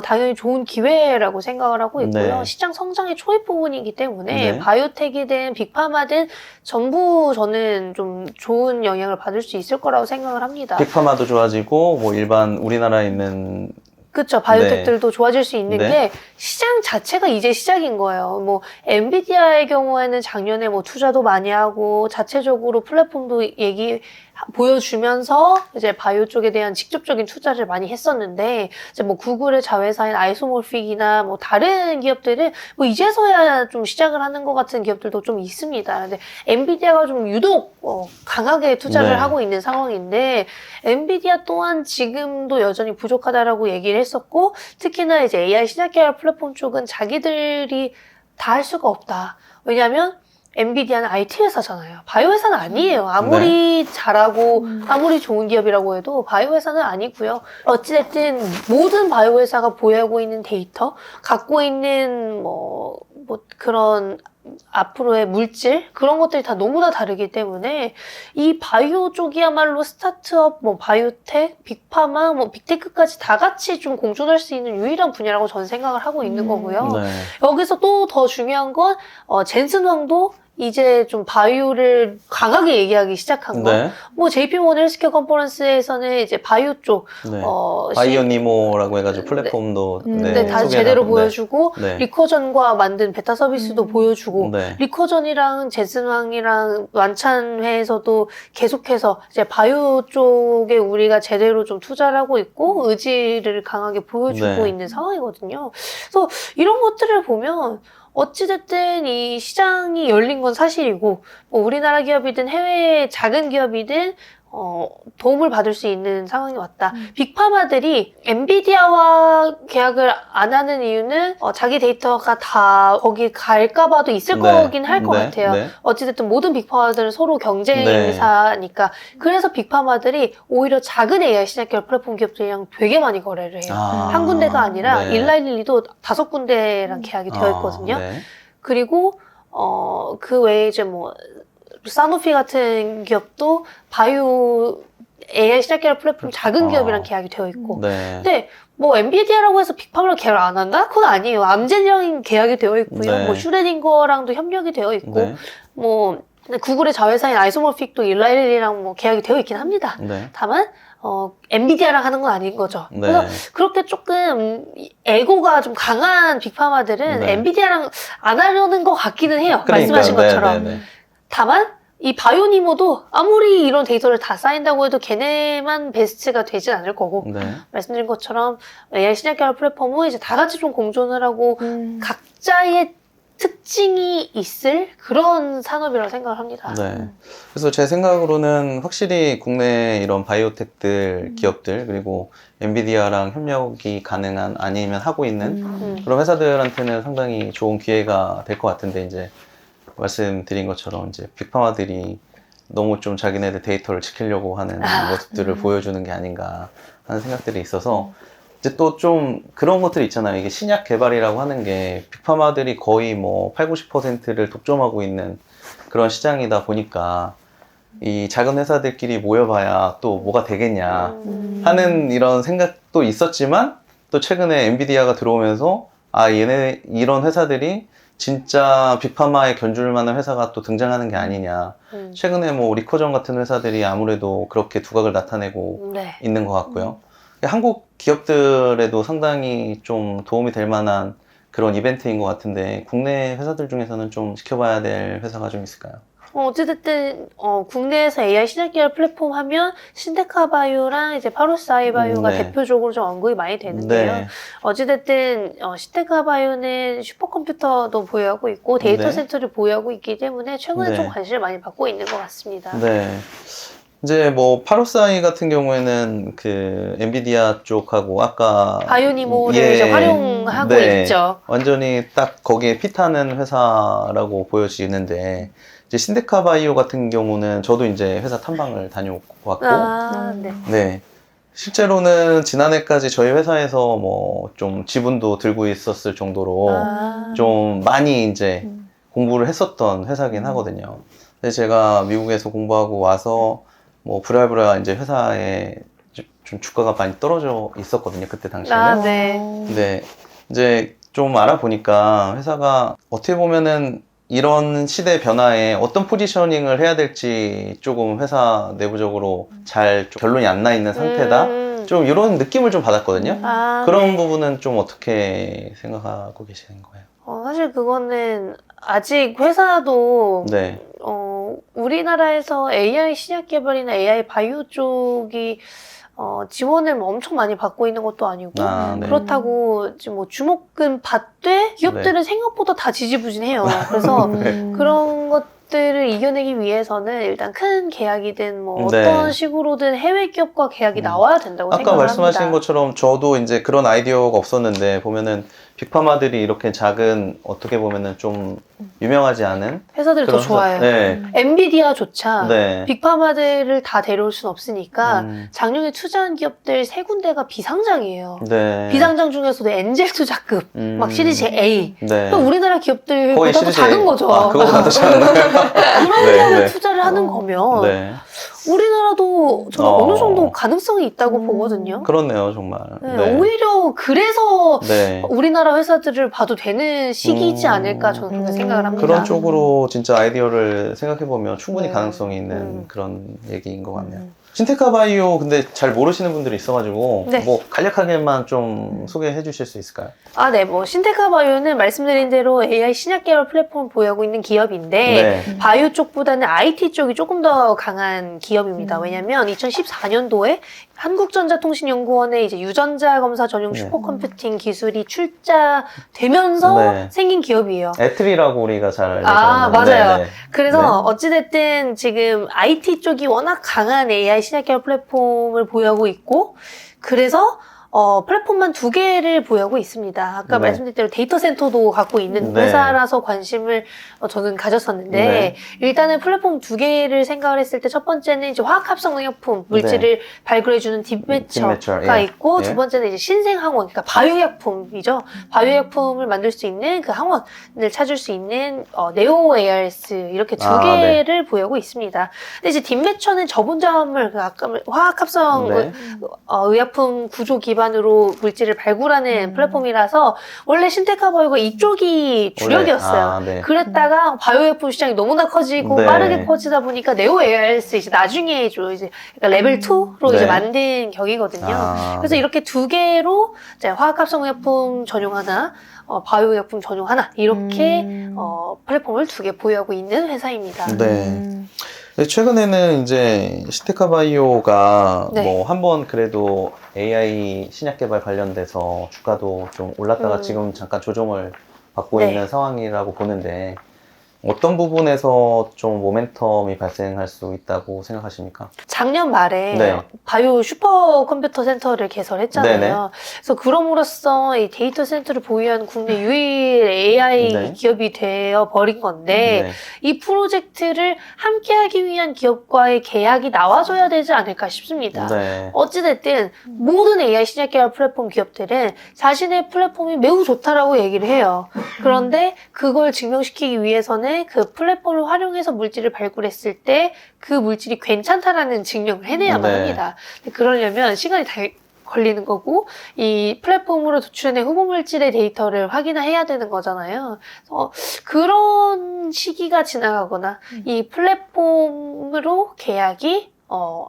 당연히 좋은 기회라고 생각을 하고 있고요. 네. 시장 성장의 초입 부분이기 때문에 네. 바이오텍이든 빅파마든 전부 저는 좀 좋은 영향을 받을 수 있을 거라고 생각을 합니다. 빅파마도 좋아지고 뭐 일반 우리나라에 있는 그쵸. 바이오텍들도 좋아질 수 있는 네. 게 시장 자체가 이제 시작인 거예요. 뭐 엔비디아의 경우에는 작년에 뭐 투자도 많이 하고 자체적으로 플랫폼도 보여주면서 이제 바이오 쪽에 대한 직접적인 투자를 많이 했었는데, 이제 뭐 구글의 자회사인 아이소모픽이나 뭐 다른 기업들은 뭐 이제서야 좀 시작을 하는 것 같은 기업들도 좀 있습니다. 근데 엔비디아가 좀 유독 강하게 투자를 네. 하고 있는 상황인데, 엔비디아 또한 지금도 여전히 부족하다라고 얘기를 했었고, 특히나 이제 AI 신약 개발 플랫폼 쪽은 자기들이 다 할 수가 없다. 왜냐하면 엔비디아는 IT 회사잖아요. 바이오 회사는 아니에요. 아무리 잘하고 아무리 좋은 기업이라고 해도 바이오 회사는 아니고요. 어찌됐든 모든 바이오 회사가 보유하고 있는 데이터, 갖고 있는 뭐 그런 앞으로의 물질, 그런 것들이 다 너무나 다르기 때문에 이 바이오 쪽이야말로 스타트업, 뭐 바이오텍, 빅파마, 뭐 빅테크까지 다 같이 좀 공존할 수 있는 유일한 분야라고 저는 생각을 하고 있는 거고요. 네. 여기서 또 더 중요한 건 젠슨 황도 이제 좀 바이오를 강하게 얘기하기 시작한 거. 네. 뭐 JP모건 헬스케어 컨퍼런스에서는 이제 바이오 쪽 네. 바이오니모라고 해가지고 플랫폼도 네, 다 소개를 제대로 하고, 보여주고 네. 리커전과 만든 베타 서비스도 보여주고 네. 리커전이랑 제슨왕이랑 완찬회에서도 계속해서 이제 바이오 쪽에 우리가 제대로 좀 투자를 하고 있고 의지를 강하게 보여주고 네. 있는 상황이거든요. 그래서 이런 것들을 보면 어찌됐든 이 시장이 열린 건 사실이고, 뭐 우리나라 기업이든 해외 작은 기업이든 도움을 받을 수 있는 상황이 왔다. 빅파마들이 엔비디아와 계약을 안 하는 이유는 자기 데이터가 다 거기 갈까봐도 있을 거긴 할 것 네. 같아요. 네. 어찌됐든 모든 빅파마들은 서로 경쟁 네. 회사니까. 그래서 빅파마들이 오히려 작은 AI 신약 개발 플랫폼 기업들이랑 되게 많이 거래를 해요. 한 군데가 아니라 네. 일라일리도 5군데랑 계약이 되어 있거든요. 네. 그리고 그 외에 이제 뭐 사노피 같은 기업도 바이오 AI 신약 개발 플랫폼 작은 기업이랑 계약이 되어 있고. 네. 근데 뭐 엔비디아라고 해서 빅파마랑 계약을 안 한다? 그건 아니에요. 암젠이랑 계약이 되어 있고요. 네. 뭐 슈레딩거랑도 협력이 되어 있고. 네. 뭐 근데 구글의 자회사인 아이소모픽도 일라일리랑 뭐 계약이 되어 있긴 합니다. 네. 다만 엔비디아랑 하는 건 아닌 거죠. 네. 그래서 그렇게 조금 에고가 좀 강한 빅파마들은 네. 엔비디아랑 안 하려는 것 같기는 해요. 그러니까, 말씀하신 것처럼. 네. 다만 이 바이오니모도 아무리 이런 데이터를 다 쌓인다고 해도 걔네만 베스트가 되진 않을 거고, 네. 말씀드린 것처럼 AI 신약 개발 플랫폼은 이제 다 같이 좀 공존을 하고 각자의 특징이 있을 그런 산업이라고 생각을 합니다. 네. 그래서 제 생각으로는 확실히 국내 이런 바이오텍들 기업들 그리고 엔비디아랑 협력이 가능한 아니면 하고 있는 그런 회사들한테는 상당히 좋은 기회가 될 것 같은데 이제 말씀드린 것처럼 이제 빅파마들이 너무 좀 자기네들 데이터를 지키려고 하는 모습들을 보여주는 게 아닌가 하는 생각들이 있어서 이제 또 좀 그런 것들이 있잖아요. 이게 신약 개발이라고 하는 게 빅파마들이 거의 뭐 80~90%를 독점하고 있는 그런 시장이다 보니까 이 작은 회사들끼리 모여봐야 또 뭐가 되겠냐 하는 이런 생각도 있었지만 또 최근에 엔비디아가 들어오면서 아 얘네 이런 회사들이 진짜 빅파마에 견줄 만한 회사가 또 등장하는 게 아니냐. 최근에 뭐 리코전 같은 회사들이 아무래도 그렇게 두각을 나타내고 네. 있는 것 같고요. 한국 기업들에도 상당히 좀 도움이 될 만한 그런 이벤트인 것 같은데 국내 회사들 중에서는 좀 지켜봐야 될 회사가 좀 있을까요? 어찌됐든 국내에서 AI 신약 계열 플랫폼 하면 신테카바이오랑 이제 파루스아이바이오가 네. 대표적으로 좀 언급이 많이 되는데요. 네. 어찌됐든 신테카바이오는 슈퍼컴퓨터도 보유하고 있고 데이터 네. 센터를 보유하고 있기 때문에 최근에 네. 좀 관심을 많이 받고 있는 것 같습니다. 네. 이제 뭐 파로사이 같은 경우에는 그 엔비디아 쪽하고 아까 바이오니모를 예. 이제 활용하고 네. 있죠. 완전히 딱 거기에 핏하는 회사라고 보여지는데 이제 신데카 바이오 같은 경우는 저도 이제 회사 탐방을 다녀왔고 네. 네. 실제로는 지난해까지 저희 회사에서 뭐 좀 지분도 들고 있었을 정도로 좀 많이 이제 공부를 했었던 회사긴 하거든요. 근데 제가 미국에서 공부하고 와서 뭐 부랴부랴 이제 회사에 좀 주가가 많이 떨어져 있었거든요. 그때 당시에는. 네. 근데 이제 좀 알아보니까 회사가 어떻게 보면은 이런 시대 변화에 어떤 포지셔닝을 해야 될지 조금 회사 내부적으로 잘 좀 결론이 안 나 있는 상태다. 좀 이런 느낌을 좀 받았거든요. 그런 네. 부분은 좀 어떻게 생각하고 계시는 거예요? 사실 그거는 아직 회사도 네. 우리나라에서 AI 신약 개발이나 AI 바이오 쪽이 지원을 뭐 엄청 많이 받고 있는 것도 아니고 네. 그렇다고 지금 뭐 주목은 받되 기업들은 생각보다 다 지지부진해요. 그래서 네. 그런 것들을 이겨내기 위해서는 일단 큰 계약이든 뭐 네. 어떤 식으로든 해외 기업과 계약이 나와야 된다고 아까 생각을 말씀하신 합니다. 것처럼 저도 이제 그런 아이디어가 없었는데 보면은 빅파마들이 이렇게 작은 어떻게 보면은 좀 유명하지 않은 회사들이 더 그런 좋아요. 네. 엔비디아조차 네. 빅파마들을 다 데려올 순 없으니까 음. 작년에 투자한 기업들 3군데가 비상장이에요. 네. 비상장 중에서도 엔젤 투자급, 막 시리즈 A. 네. 그러니까 우리나라 기업들보다 거의 더 시리즈 작은 A. 거죠. 아, 그거보다 더 작은 거예요? 그런 네, 데를 네. 투자를 하는 거면 네. 우리나라도 저는 어. 어느 정도 가능성이 있다고 보거든요. 그렇네요, 정말. 네, 오히려 그래서 네. 우리나라 회사들을 봐도 되는 시기이지 않을까 저는 그렇게 생각을 합니다. 그런 쪽으로 진짜 아이디어를 생각해보면 충분히 네. 가능성이 있는 그런 얘기인 것 같네요. 신테카 바이오 근데 잘 모르시는 분들이 있어가지고 네. 뭐 간략하게만 좀 소개해 주실 수 있을까요? 네, 뭐 신테카 바이오는 말씀드린 대로 AI 신약 계열 플랫폼을 보유하고 있는 기업인데 네. 바이오 쪽보다는 IT 쪽이 조금 더 강한 기업입니다. 왜냐면 2014년도에 한국전자통신연구원의 이제 유전자 검사 전용 네. 슈퍼컴퓨팅 기술이 출자되면서 네. 생긴 기업이에요. 애트리라고 우리가 잘 알죠. 맞아요. 네, 네. 그래서 네. 어찌됐든 지금 IT 쪽이 워낙 강한 AI 신약 계열 플랫폼을 보유하고 있고 그래서 플랫폼만 2개를 보유하고 있습니다. 아까 네. 말씀드린 대로 데이터 센터도 갖고 있는 네. 회사라서 관심을 저는 가졌었는데 네. 일단은 플랫폼 2개를 생각을 했을 때 첫 번째는 이제 화학합성 의약품 물질을 발굴해주는 딥매처가 딥매처, 예. 있고 예. 두 번째는 이제 신생항원, 그러니까 바이오약품이죠. 바이오약품을 만들 수 있는 그 항원을 찾을 수 있는 네오 ARS 이렇게 2개를 보유하고 있습니다. 근데 이제 딥매처는 저분자물, 아까 화학합성 네. 의약품 구조 기반으로 물질을 발굴하는 플랫폼이라서 원래 신테카바이오가 이쪽이 주력이었어요. 네. 그랬다가 바이오약품 시장이 너무나 커지고 네. 빠르게 커지다 보니까 네오 ARS 이제 나중에 이제 그러니까 레벨 2로 네. 이제 만든 격이거든요. 그래서 이렇게 2개로 이제 화학합성 의약품 전용 하나, 바이오약품 전용 하나 이렇게 플랫폼을 2개 보유하고 있는 회사입니다. 네. 최근에는 이제 신테카 바이오가 네. 뭐 한번 그래도 AI 신약 개발 관련돼서 주가도 좀 올랐다가 지금 잠깐 조정을 받고 네. 있는 상황이라고 보는데 어떤 부분에서 좀 모멘텀이 발생할 수 있다고 생각하십니까? 작년 말에 네. 바이오 슈퍼컴퓨터 센터를 개설했잖아요. 네네. 그래서 그럼으로써 이 데이터 센터를 보유한 국내 유일 AI 네. 기업이 되어 버린 건데 네. 이 프로젝트를 함께하기 위한 기업과의 계약이 나와줘야 되지 않을까 싶습니다. 네. 어찌됐든 모든 AI 신약 개발 플랫폼 기업들은 자신의 플랫폼이 매우 좋다라고 얘기를 해요. 그런데 그걸 증명시키기 위해서는 그 플랫폼을 활용해서 물질을 발굴했을 때 그 물질이 괜찮다라는 증명을 해내야만 네. 합니다. 근데 그러려면 시간이 다 걸리는 거고 이 플랫폼으로 도출해낸 후보 물질의 데이터를 확인해야 되는 거잖아요. 그래서 그런 시기가 지나가거나 이 플랫폼으로 계약이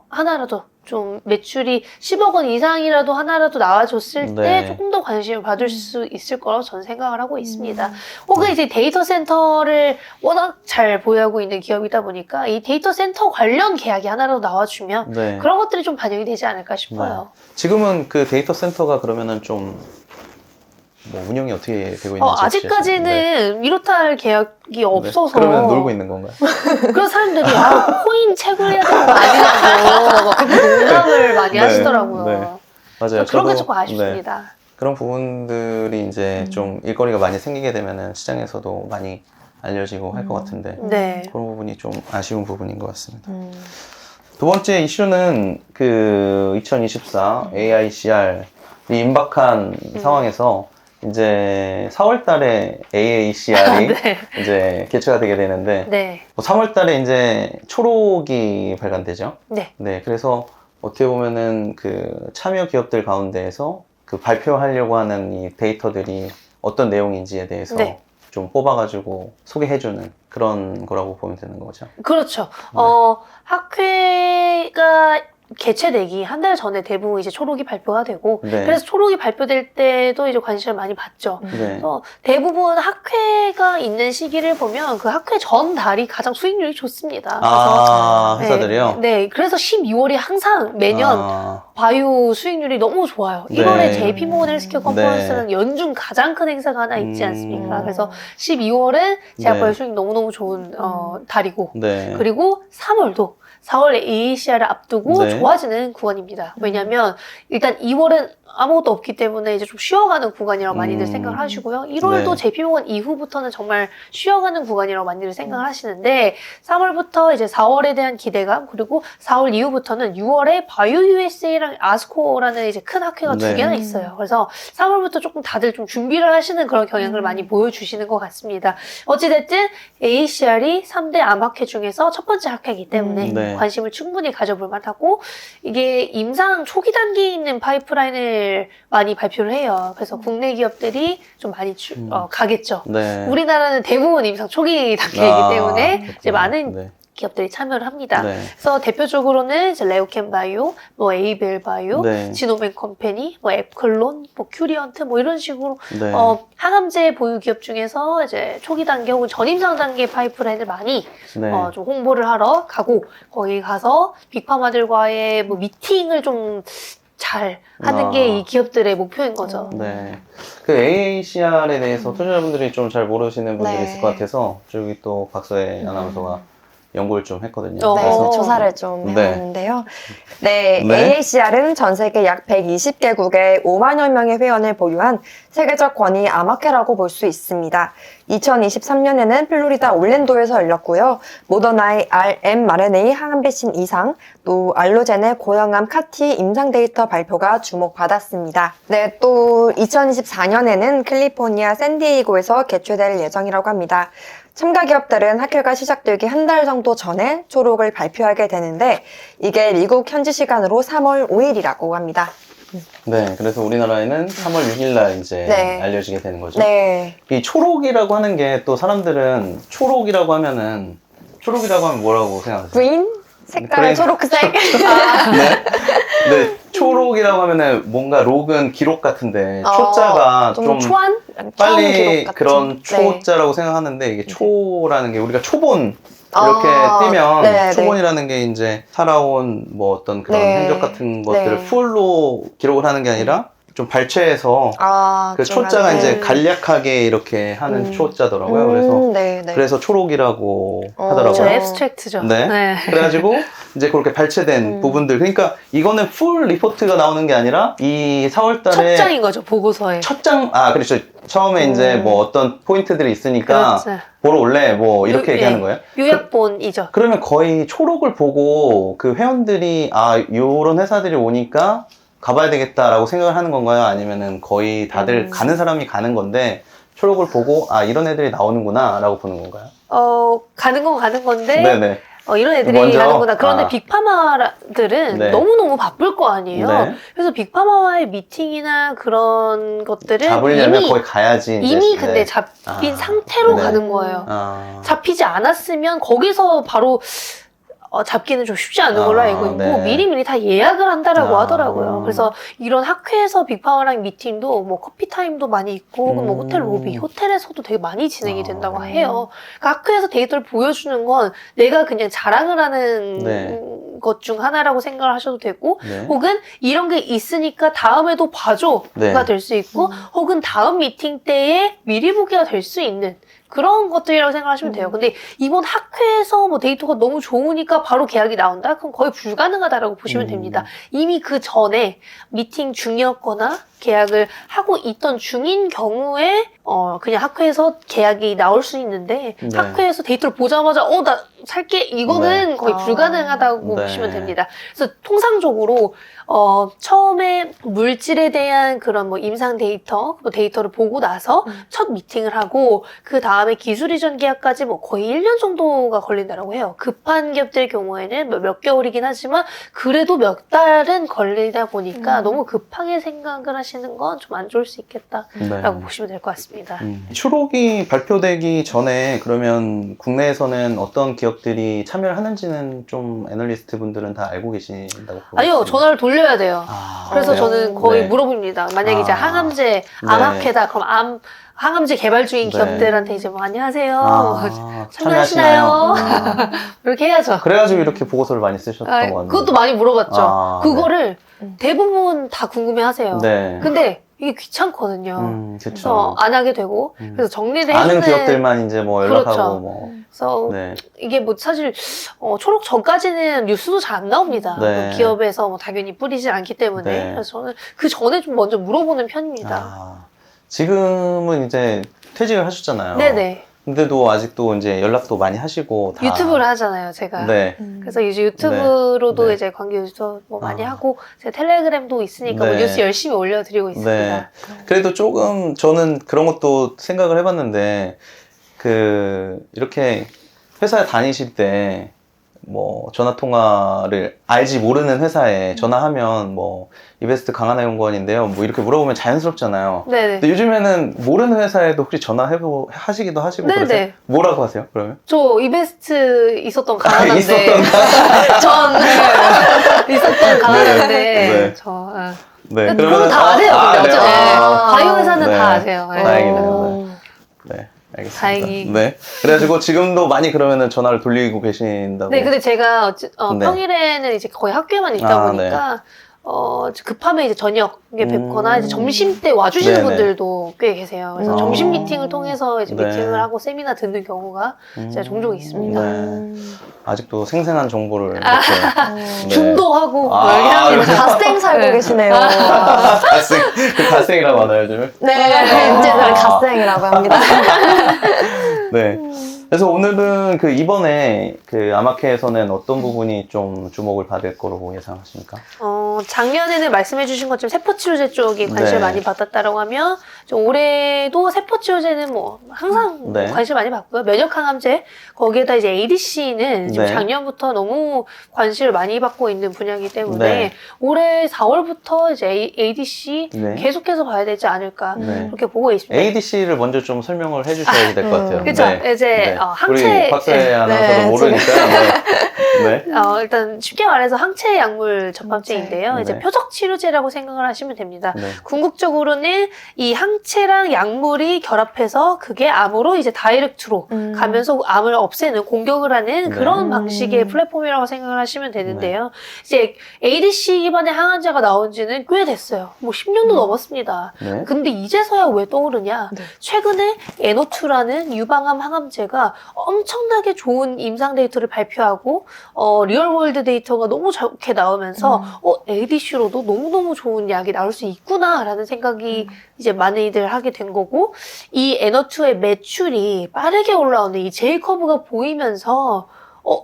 하나라도 좀 매출이 10억 원 이상이라도 하나라도 나와줬을 때 네. 조금 더 관심을 받을 수 있을 거라고 저는 생각을 하고 있습니다. 혹은 이제 데이터 센터를 워낙 잘 보유하고 있는 기업이다 보니까 이 데이터 센터 관련 계약이 하나라도 나와주면 네. 그런 것들이 좀 반영이 되지 않을까 싶어요. 지금은 그 데이터 센터가 그러면은 좀 뭐 운영이 어떻게 되고 있는지 아직까지는 이렇다 할 계약이 없어서 그러면 놀고 있는 건가요? 그런 사람들이 코인 채굴 해야 되는 거 아니냐고 막 그렇게 농담을 많이 네, 하시더라고요. 네. 맞아요. 그런 게 저도, 조금 네, 아쉽습니다. 그런 부분들이 이제 좀 일거리가 많이 생기게 되면은 시장에서도 많이 알려지고 할 것 같은데 네. 그런 부분이 좀 아쉬운 부분인 것 같습니다. 음. 두 번째 이슈는 그 2024 AICR이 임박한 상황에서 이제 4월 달에 AACR이 네. 이제 개최가 되게 되는데 네. 3월 달에 이제 초록이 발간되죠. 네. 네, 그래서 어떻게 보면은 그 참여 기업들 가운데에서 그 발표하려고 하는 이 데이터들이 어떤 내용인지에 대해서 네. 좀 뽑아가지고 소개해주는 그런 거라고 보면 되는 거죠. 그렇죠. 네. 학회가 개최되기 한 달 전에 대부분 이제 초록이 발표가 되고 네. 그래서 초록이 발표될 때도 이제 관심을 많이 받죠. 네. 그래서 대부분 학회가 있는 시기를 보면 그 학회 전 달이 가장 수익률이 좋습니다. 아, 그래서 회사들이요? 네, 그래서 12월이 항상 매년 아, 바이오 수익률이 너무 좋아요. 네. 1월에 JP모건 헬스케어 컨퍼런스는 네. 연중 가장 큰 행사가 하나 있지 음. 않습니까? 그래서 12월은 제약바이오 네. 수익 너무너무 좋은 달이고 네. 그리고 3월도 4월 AACR을 앞두고 네. 좋아지는 구간입니다. 왜냐하면 일단 2월은 아무것도 없기 때문에 이제 좀 쉬어가는 구간이라고 많이들 생각을 하시고요. 1월도 네. JP모건 이후부터는 정말 쉬어가는 구간이라고 많이들 생각을 하시는데 3월부터 이제 4월에 대한 기대감 그리고 4월 이후부터는 6월에 바이오 USA랑 아스코라는 이제 큰 학회가 네. 두 개나 있어요. 그래서 3월부터 조금 다들 좀 준비를 하시는 그런 경향을 많이 보여주시는 것 같습니다. 어찌됐든 AACR이 3대 암학회 중에서 첫 번째 학회이기 때문에 네. 관심을 충분히 가져볼 만하고 이게 임상 초기 단계에 있는 파이프라인을 많이 발표를 해요. 그래서 국내 기업들이 좀 많이 가겠죠. 네. 우리나라는 대부분 임상 초기 단계이기 때문에 이제 그렇구나. 많은 네. 기업들이 참여를 합니다. 네. 그래서 대표적으로는 이제 레오캠 바이오, 뭐 에이벨 바이오, 네. 지노벤 컴퍼니, 뭐 앱클론, 뭐 큐리언트 뭐 이런 식으로 네. 항암제 보유 기업 중에서 이제 초기 단계 혹은 전임상 단계 파이프라인을 많이 네. 좀 홍보를 하러 가고 거기 가서 빅파마들과의 뭐 미팅을 좀 잘 하는 게 이 기업들의 목표인 거죠. 네. 그 AACR에 대해서 투자자분들이 좀 잘 모르시는 분들이 네. 있을 것 같아서 저기 또 박서혜 아나운서가 연구를 좀 했거든요. 어. 네, 그래서 조사를 좀 네. 해봤는데요. 네, 네. AACR은 전 세계 약 120개국에 5만여 명의 회원을 보유한 세계적 권위 암학회라고 볼 수 있습니다. 2023년에는 플로리다 올랜도에서 열렸고요. 모더나의 mRNA 항암 백신 이상, 또 알로젠의 고형암 카티 임상 데이터 발표가 주목받았습니다. 네, 또 2024년에는 캘리포니아 샌디에이고에서 개최될 예정이라고 합니다. 참가 기업들은 학회가 시작되기 한 달 정도 전에 초록을 발표하게 되는데 이게 미국 현지 시간으로 3월 5일이라고 합니다. 네, 그래서 우리나라에는 3월 6일 날 이제 네. 알려지게 되는 거죠. 네. 이 초록이라고 하는 게 또 사람들은 초록이라고 하면 뭐라고 생각하세요? 그린? 색깔 그린. 초록색? 네. 근데 초록이라고 하면은 뭔가 록은 기록 같은데 초자가 좀 초안? 빨리 기록 같은? 그런 네. 초자라고 생각하는데 이게 초라는 게 우리가 초본 이렇게 뜨면 네, 초본이라는 게 이제 살아온 뭐 어떤 그런 네. 행적 같은 것들을 네. 풀로 기록을 하는 게 아니라 좀 발췌해서 그 중간에. 초자가 이제 간략하게 이렇게 하는 초자더라고요. 네. 그래서 초록이라고 저 하더라고요. 저 앱스트랙트죠. 네. 그래가지고 이제 그렇게 발췌된 부분들. 그러니까 이거는 풀 리포트가 나오는 게 아니라 이 4월달에 첫 장인 거죠, 보고서에. 그렇죠. 처음에 이제 뭐 어떤 포인트들이 있으니까 그렇죠. 보러 올래 뭐 이렇게 얘기하는 거예요. 요약본이죠. 그러면 거의 초록을 보고 그 회원들이 요런 회사들이 오니까 가봐야 되겠다라고 생각을 하는 건가요? 아니면은 거의 다들 가는 사람이 가는 건데 초록을 보고 이런 애들이 나오는구나 라고 보는 건가요? 가는 건 가는 건데 네네. 이런 애들이 먼저? 가는구나. 그런데 빅파마들은 네. 너무너무 바쁠 거 아니에요. 네. 그래서 빅파마와의 미팅이나 그런 것들은 잡으려면 거기 가야지. 이미 이제, 근데 네. 잡힌 상태로 네. 가는 거예요. 잡히지 않았으면 거기서 바로 잡기는 좀 쉽지 않은 걸로 알고 있고 네. 미리미리 다 예약을 한다라고 아. 하더라고요. 그래서 이런 학회에서 빅파워랑 미팅도 뭐 커피 타임도 많이 있고 혹은 뭐 호텔 로비, 호텔에서도 되게 많이 진행이 된다고 해요. 그러니까 학회에서 데이터를 보여주는 건 내가 그냥 자랑을 하는 네. 것 중 하나라고 생각을 하셔도 되고 네. 혹은 이런 게 있으니까 다음에도 봐줘가 네. 될 수 있고 혹은 다음 미팅 때에 미리 보기가 될 수 있는 그런 것들이라고 생각하시면 돼요. 근데 이번 학회에서 뭐 데이터가 너무 좋으니까 바로 계약이 나온다? 그럼 거의 불가능하다라고 보시면 됩니다. 이미 그 전에 미팅 중이었거나 계약을 하고 있던 중인 경우에 그냥 학회에서 계약이 나올 수 있는데 네. 학회에서 데이터를 보자마자 나 살게 이거는 네. 거의 불가능하다고 네. 보시면 됩니다. 그래서 통상적으로 처음에 물질에 대한 그런 뭐 임상 데이터를 보고 나서 첫 미팅을 하고 그 다음에 기술 이전 계약까지 뭐 거의 1년 정도가 걸린다고 해요. 급한 기업들 경우에는 몇 개월이긴 하지만 그래도 몇 달은 걸리다 보니까 너무 급하게 생각을 하시는 건 좀 안 좋을 수 있겠다라고 보시면 될 것 같습니다. 초록이 발표되기 전에 그러면 국내에서는 어떤 기업들이 참여를 하는지는 좀 애널리스트 분들은 다 알고 계신다고 보고 아니요, 있습니다. 전화를 돌려야 돼요. 그래서 그래요? 저는 거의 네. 물어봅니다. 만약에 이제 항암제, 암학회다. 그럼 항암제 개발 중인 네. 기업들한테 이제 뭐 안녕하세요. 참여하시나요? 참여하시나요? 이렇게 해야죠. 그래가지고 이렇게 보고서를 많이 쓰셨던 것 같네요. 그것도 많이 물어봤죠. 네. 그거를 대부분 다 궁금해하세요. 네. 근데 이게 귀찮거든요. 그쵸. 그래서 안 하게 되고 그래서 정리를 아는 해주는 기업들만 이제 뭐 연락하고 그렇죠. 뭐. 그래서 네. 이게 뭐 사실 초록 전까지는 뉴스도 잘 안 나옵니다. 네. 기업에서 뭐 당연히 뿌리지 않기 때문에 네. 그래서 저는 그 전에 좀 먼저 물어보는 편입니다. 지금은 이제 퇴직을 하셨잖아요. 네네. 근데도 아직도 이제 연락도 많이 하시고 다. 유튜브를 하잖아요, 제가. 네. 그래서 이제 유튜브로도 네. 이제 관계 유저 뭐 많이 하고 제 텔레그램도 있으니까 뭐 네. 뉴스 열심히 올려드리고 있습니다. 네. 그래도 조금 저는 그런 것도 생각을 해봤는데 이렇게 회사에 다니실 때 뭐 전화 통화를 알지 모르는 회사에 전화하면 뭐 이베스트 강하나 연구원인데요. 뭐 이렇게 물어보면 자연스럽잖아요. 네네. 근데 요즘에는 모르는 회사에도 혹시 하시기도 하시고 네네. 그러세요? 뭐라고 하세요? 그러면? 저 이베스트 있었던 강하나인데 있었던 전 있었던 강하나인데 네. 네. 그건 다 아세요. 근데 네. 바이오 회사는 네. 다 아세요. 네. 다행이네요. 네. 알겠습니다. 다행히. 네. 그래가지고 지금도 많이 그러면은 전화를 돌리고 계신다고. 네, 근데 제가 네. 평일에는 이제 거의 학교에만 있다 보니까 급하면 이제 저녁에 뵙거나 이제 점심 때 와주시는 네네. 분들도 꽤 계세요. 그래서 점심 미팅을 통해서 이제 네. 미팅을 하고 세미나 듣는 경우가 진짜 종종 있습니다. 네. 아직도 생생한 정보를 이렇게 네. 중도하고 뭐 아, 이렇게 합니다. 그래서- 갓생 살고 계시네요. 갓생이라고 하나요, 요즘에? 네, MZ들은 갓생이라고 합니다. 네. 그래서 오늘은 이번에 아마케에서는 어떤 부분이 좀 주목을 받을 거라고 예상하십니까? 작년에는 말씀해주신 것처럼 세포치료제 쪽이 관심을 네. 많이 받았다라고 하면 좀 올해도 세포치료제는 뭐 항상 네. 관심 많이 받고요. 면역항암제 거기에다 이제 ADC는 지금 네. 작년부터 너무 관심을 많이 받고 있는 분야이기 때문에 네. 올해 4월부터 이제 ADC 네. 계속해서 봐야 되지 않을까 네. 그렇게 보고 있습니다. ADC를 먼저 좀 설명을 해주셔야 될 것 같아요. 그쵸. 이제 네. 항체 우리 박사의 네. 아나운서도 모르니까. 네. 네. 일단 쉽게 말해서 항체 약물 접합제인데요. 네. 이제 네. 표적 치료제라고 생각을 하시면 됩니다. 네. 궁극적으로는 이 항체랑 약물이 결합해서 그게 암으로 이제 다이렉트로 가면서 암을 없애는 공격을 하는 네. 그런 방식의 플랫폼이라고 생각을 하시면 되는데요. 이제 ADC 기반의 항암제가 나온 지는 꽤 됐어요. 뭐 10년도 넘었습니다. 네. 근데 이제서야 왜 떠오르냐? 네. 최근에 에노2라는 유방암 항암제가 엄청나게 좋은 임상 데이터를 발표하고 리얼월드 데이터가 너무 좋게 나오면서 ADC로도 너무너무 좋은 약이 나올 수 있구나라는 생각이 이제 많이들 하게 된 거고, 이 에너2의 매출이 빠르게 올라오는 이 J커브가 보이면서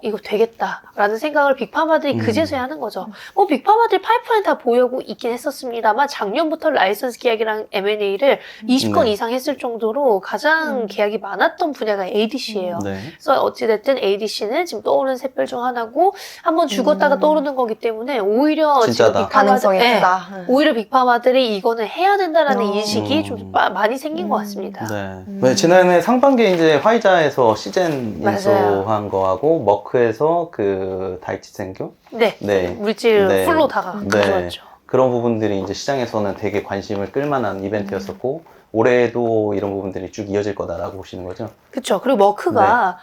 이거 되겠다라는 생각을 빅파마들이 그제서야 하는 거죠. 빅파마들 파이프라인 다 보유하고 있긴 했었습니다만 작년부터 라이선스 계약이랑 M&A를 20건 네. 이상 했을 정도로 가장 계약이 많았던 분야가 ADC예요. 네. 그래서 어찌됐든 ADC는 지금 떠오르는 샛별 중 하나고 한번 죽었다가 떠오르는 거기 때문에 오히려 진짜다. 지금 가능성이 빅파마들, 크다. 오히려 빅파마들이 이거는 해야 된다라는 어. 인식이 좀 많이 생긴 것 같습니다. 네. 네, 지난해 상반기에 이제 화이자에서 시젠 맞아요. 인수한 거하고 머크에서 그 다이치생교 네, 네. 물질 네. 풀로 다가 네. 가져왔죠. 그런 부분들이 이제 시장에서는 되게 관심을 끌만한 이벤트였었고 올해도 이런 부분들이 쭉 이어질 거다라고 보시는 거죠? 그렇죠. 그리고 머크가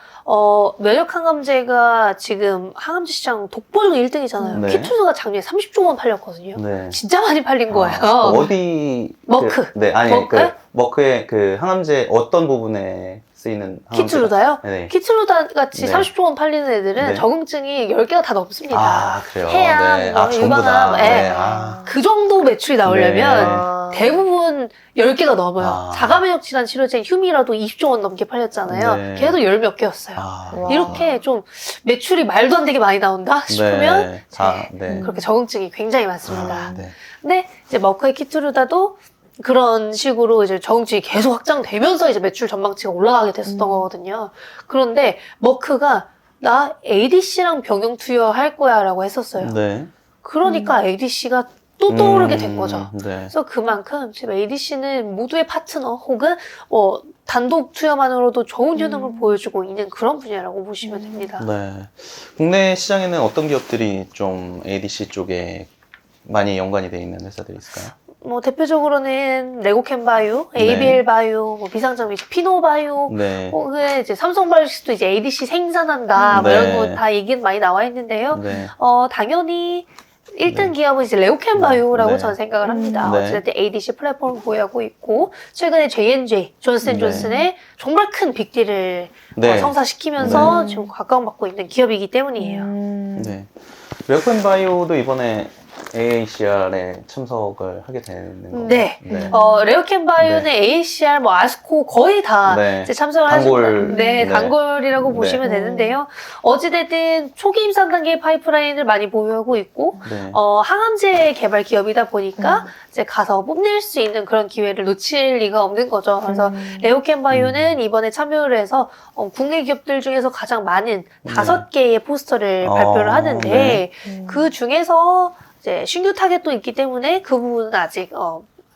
면역 항암제가 지금 항암제 시장 독보적 1등이잖아요. 네. 키투즈가 작년에 30조 원 팔렸거든요. 네. 진짜 많이 팔린 거예요. 어디 머크. 네, 아니 머크? 머크의 그 항암제 어떤 부분에 쓰이는 항암제? 키트루다요? 네. 키트루다 같이 네. 30조 원 팔리는 애들은 네. 적응증이 10개가 다 넘습니다. 아, 그래요. 해양, 네. 뭐 전부 다. 유방암, 네. 예. 아. 그 정도 매출이 나오려면 네. 대부분 10개가 넘어요. 아. 자가면역 질환 치료제 휴미라도 20조 원 넘게 팔렸잖아요. 네. 걔도 10몇 개였어요. 아. 와. 이렇게 좀 매출이 말도 안 되게 많이 나온다 싶으면 네. 다, 네. 그렇게 적응증이 굉장히 많습니다. 아, 네. 근데 이제 머크의 키트루다도 그런 식으로 이제 적응증이 계속 확장되면서 이제 매출 전망치가 올라가게 됐었던 거거든요. 그런데 머크가 나 ADC랑 병용 투여할 거야라고 했었어요. 네. 그러니까 ADC가 또 떠오르게 된 거죠. 네. 그래서 그만큼 지금 ADC는 모두의 파트너 혹은 단독 투여만으로도 좋은 효능을 보여주고 있는 그런 분야라고 보시면 됩니다. 네. 국내 시장에는 어떤 기업들이 좀 ADC 쪽에 많이 연관이 돼 있는 회사들이 있을까요? 뭐 대표적으로는 레고캠바이오, 네. ABL바이오, 뭐 비상장비 피노바이오, 네. 혹은 이제 삼성바이오식스도 이제 ADC 생산한다, 뭐 네. 이런 거 다 얘기는 많이 나와 있는데요. 네. 당연히 1등 네. 기업은 이제 레오캠바이오라고 네. 저는 생각을 합니다. 네. 어쨌든 ADC 플랫폼을 보유하고 있고, 최근에 J&J, 존슨앤존슨의 정말 큰 빅딜을 네. 성사시키면서 네. 지금 각광받고 있는 기업이기 때문이에요. 네. 레오펜바이오도 이번에 AACR에 참석을 하게 되는 건가요? 네. 네. 레오캠바이오는 네. AACR, 뭐 아스코 거의 다 네. 이제 참석을 단골. 하시고, 네, 네. 단골이라고 네. 보시면 되는데요. 어찌됐든 초기 임상 단계의 파이프라인을 많이 보유하고 있고, 네. 항암제 개발 기업이다 보니까 이제 가서 뽐낼 수 있는 그런 기회를 놓칠 리가 없는 거죠. 그래서 레오캠바이오는 이번에 참여를 해서 국내 기업들 중에서 가장 많은 5개의 포스터를 발표를 하는데 네. 그 중에서 이제 신규 타겟도 있기 때문에 그 부분은 아직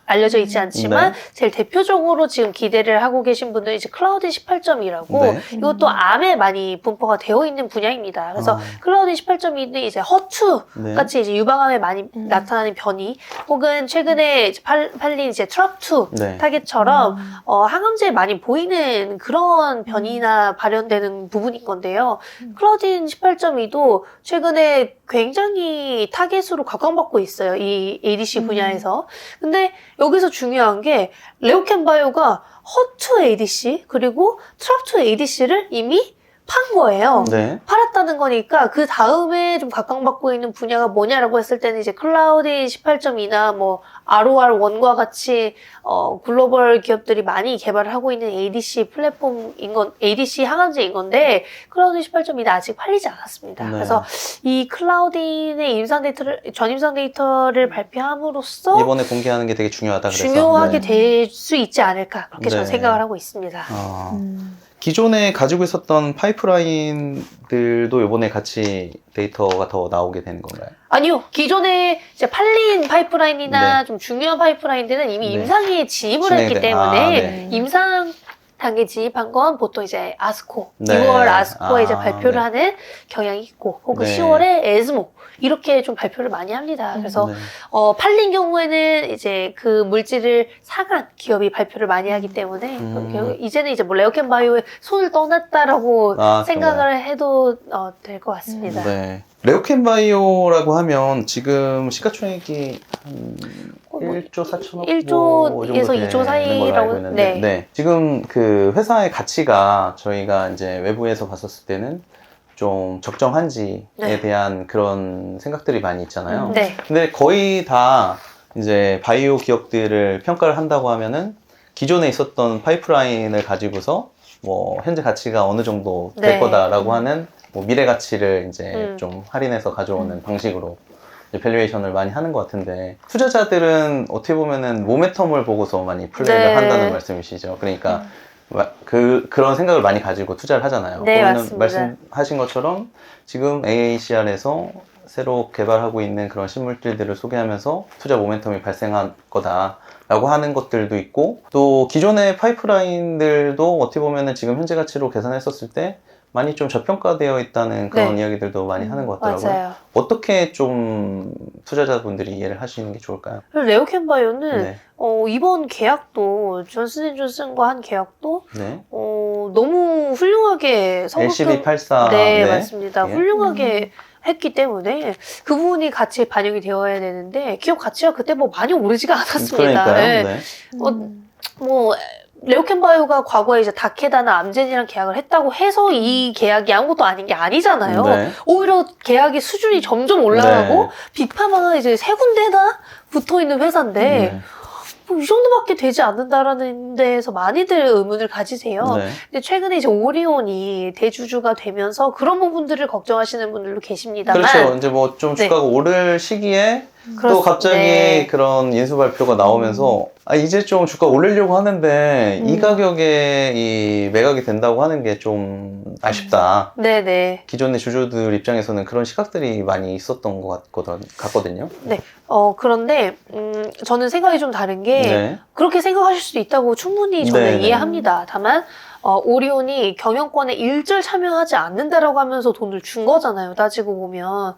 알려져 있지 않지만 제일 대표적으로 지금 기대를 하고 계신 분들은 이제 클라우드 18.2라고 네. 이것도 암에 많이 분포가 되어 있는 분야입니다. 그래서 클라우드 18.2는 이제 허투 네. 같이 이제 유방암에 많이 나타나는 변이 혹은 최근에 이제 팔린 이제 트랍2 네. 타겟처럼 항암제에 많이 보이는 그런 변이나 발현되는 부분인 건데요. 클라우딘 18.2도 최근에 굉장히 타겟으로 각광받고 있어요. 이 ADC 분야에서. 근데 여기서 중요한 게 레오캠바이오가 허투 ADC 그리고 트랍2 ADC를 이미 판 거예요. 네. 팔았다는 거니까 그 다음에 좀 각광받고 있는 분야가 뭐냐라고 했을 때는 이제 클라우딘 18.2나 뭐 ROR1과 같이 글로벌 기업들이 많이 개발을 하고 있는 ADC 플랫폼인 건 ADC 항암제인 건데 클라우딘 18.2는 아직 팔리지 않았습니다. 네. 그래서 이 클라우딘의 전임상 데이터를 발표함으로써 이번에 공개하는 게 되게 중요하다 그래서. 중요하게 네. 될 수 있지 않을까 그렇게 저는 네. 생각을 하고 있습니다. 기존에 가지고 있었던 파이프라인들도 이번에 같이 데이터가 더 나오게 되는 건가요? 아니요. 기존에 이제 팔린 파이프라인이나 네. 좀 중요한 파이프라인들은 이미 네. 임상에 진입을 했기 진행된- 때문에 네. 임상 단계 진입한 건 보통 이제 아스코, 네. 2월 아스코에 이제 발표를 네. 하는 경향이 있고, 혹은 네. 10월에 에스모, 이렇게 좀 발표를 많이 합니다. 그래서, 네. 팔린 경우에는 이제 그 물질을 사간 기업이 발표를 많이 하기 때문에, 이제는 이제 뭐 레오캠바이오에 손을 떠났다라고 생각을 해도 될 것 같습니다. 네. 레오캠바이오라고 하면 지금 시가총액이 한 1조 4천억 1조에서 2조 사이라고. 있는데, 네. 지금 그 회사의 가치가 저희가 이제 외부에서 봤었을 때는 좀 적정한지에 네. 대한 그런 생각들이 많이 있잖아요. 네. 근데 거의 다 이제 바이오 기업들을 평가를 한다고 하면은 기존에 있었던 파이프라인을 가지고서 뭐 현재 가치가 어느 정도 될 네. 거다라고 하는 뭐 미래 가치를 이제 좀 할인해서 가져오는 방식으로 이제 밸류에이션을 많이 하는 것 같은데, 투자자들은 어떻게 보면은 모멘텀을 보고서 많이 플레이를 네. 한다는 말씀이시죠. 그러니까 그런 생각을 많이 가지고 투자를 하잖아요. 네, 그러면 맞습니다. 말씀하신 것처럼 지금 AACR에서 새로 개발하고 있는 그런 신물질들을 소개하면서 투자 모멘텀이 발생한 거다라고 하는 것들도 있고, 또 기존의 파이프라인들도 어떻게 보면은 지금 현재 가치로 계산했었을 때 많이 좀 저평가되어 있다는 그런 네. 이야기들도 많이 하는 것 같더라고요. 맞아요. 어떻게 좀 투자자분들이 이해를 하시는 게 좋을까요? 레오캠바이오는 네. 이번 계약도 존슨앤존슨과 한 계약도 네. 너무 훌륭하게 LCB84. 네, 맞습니다. 예. 훌륭하게 했기 때문에 그 부분이 가치에 반영이 되어야 되는데 기업 가치가 그때 뭐 많이 오르지가 않았습니다. 그러니까요. 네. 네. 뭐 레오캠바이오가 과거에 이제 다케다나 암젠이랑 계약을 했다고 해서 이 계약이 아무것도 아닌 게 아니잖아요. 네. 오히려 계약의 수준이 점점 올라가고 네. 빅파마가 이제 세 군데나 붙어 있는 회사인데 네. 뭐 이 정도밖에 되지 않는다라는 데에서 많이들 의문을 가지세요. 네. 근데 최근에 이제 오리온이 대주주가 되면서 그런 부분들을 걱정하시는 분들도 계십니다만. 그렇죠. 이제 뭐 좀 네. 주가가 오를 시기에 또 그렇습니다. 갑자기 네. 그런 인수 발표가 나오면서 이제 좀 주가 올리려고 하는데 이 가격에 이 매각이 된다고 하는 게 좀 아쉽다. 네네. 기존의 주주들 입장에서는 그런 시각들이 많이 있었던 것 같거든요. 네. 그런데 저는 생각이 좀 다른 게 네. 그렇게 생각하실 수도 있다고 충분히 저는 네네. 이해합니다. 다만 오리온이 경영권에 일절 참여하지 않는다라고 하면서 돈을 준 거잖아요. 따지고 보면.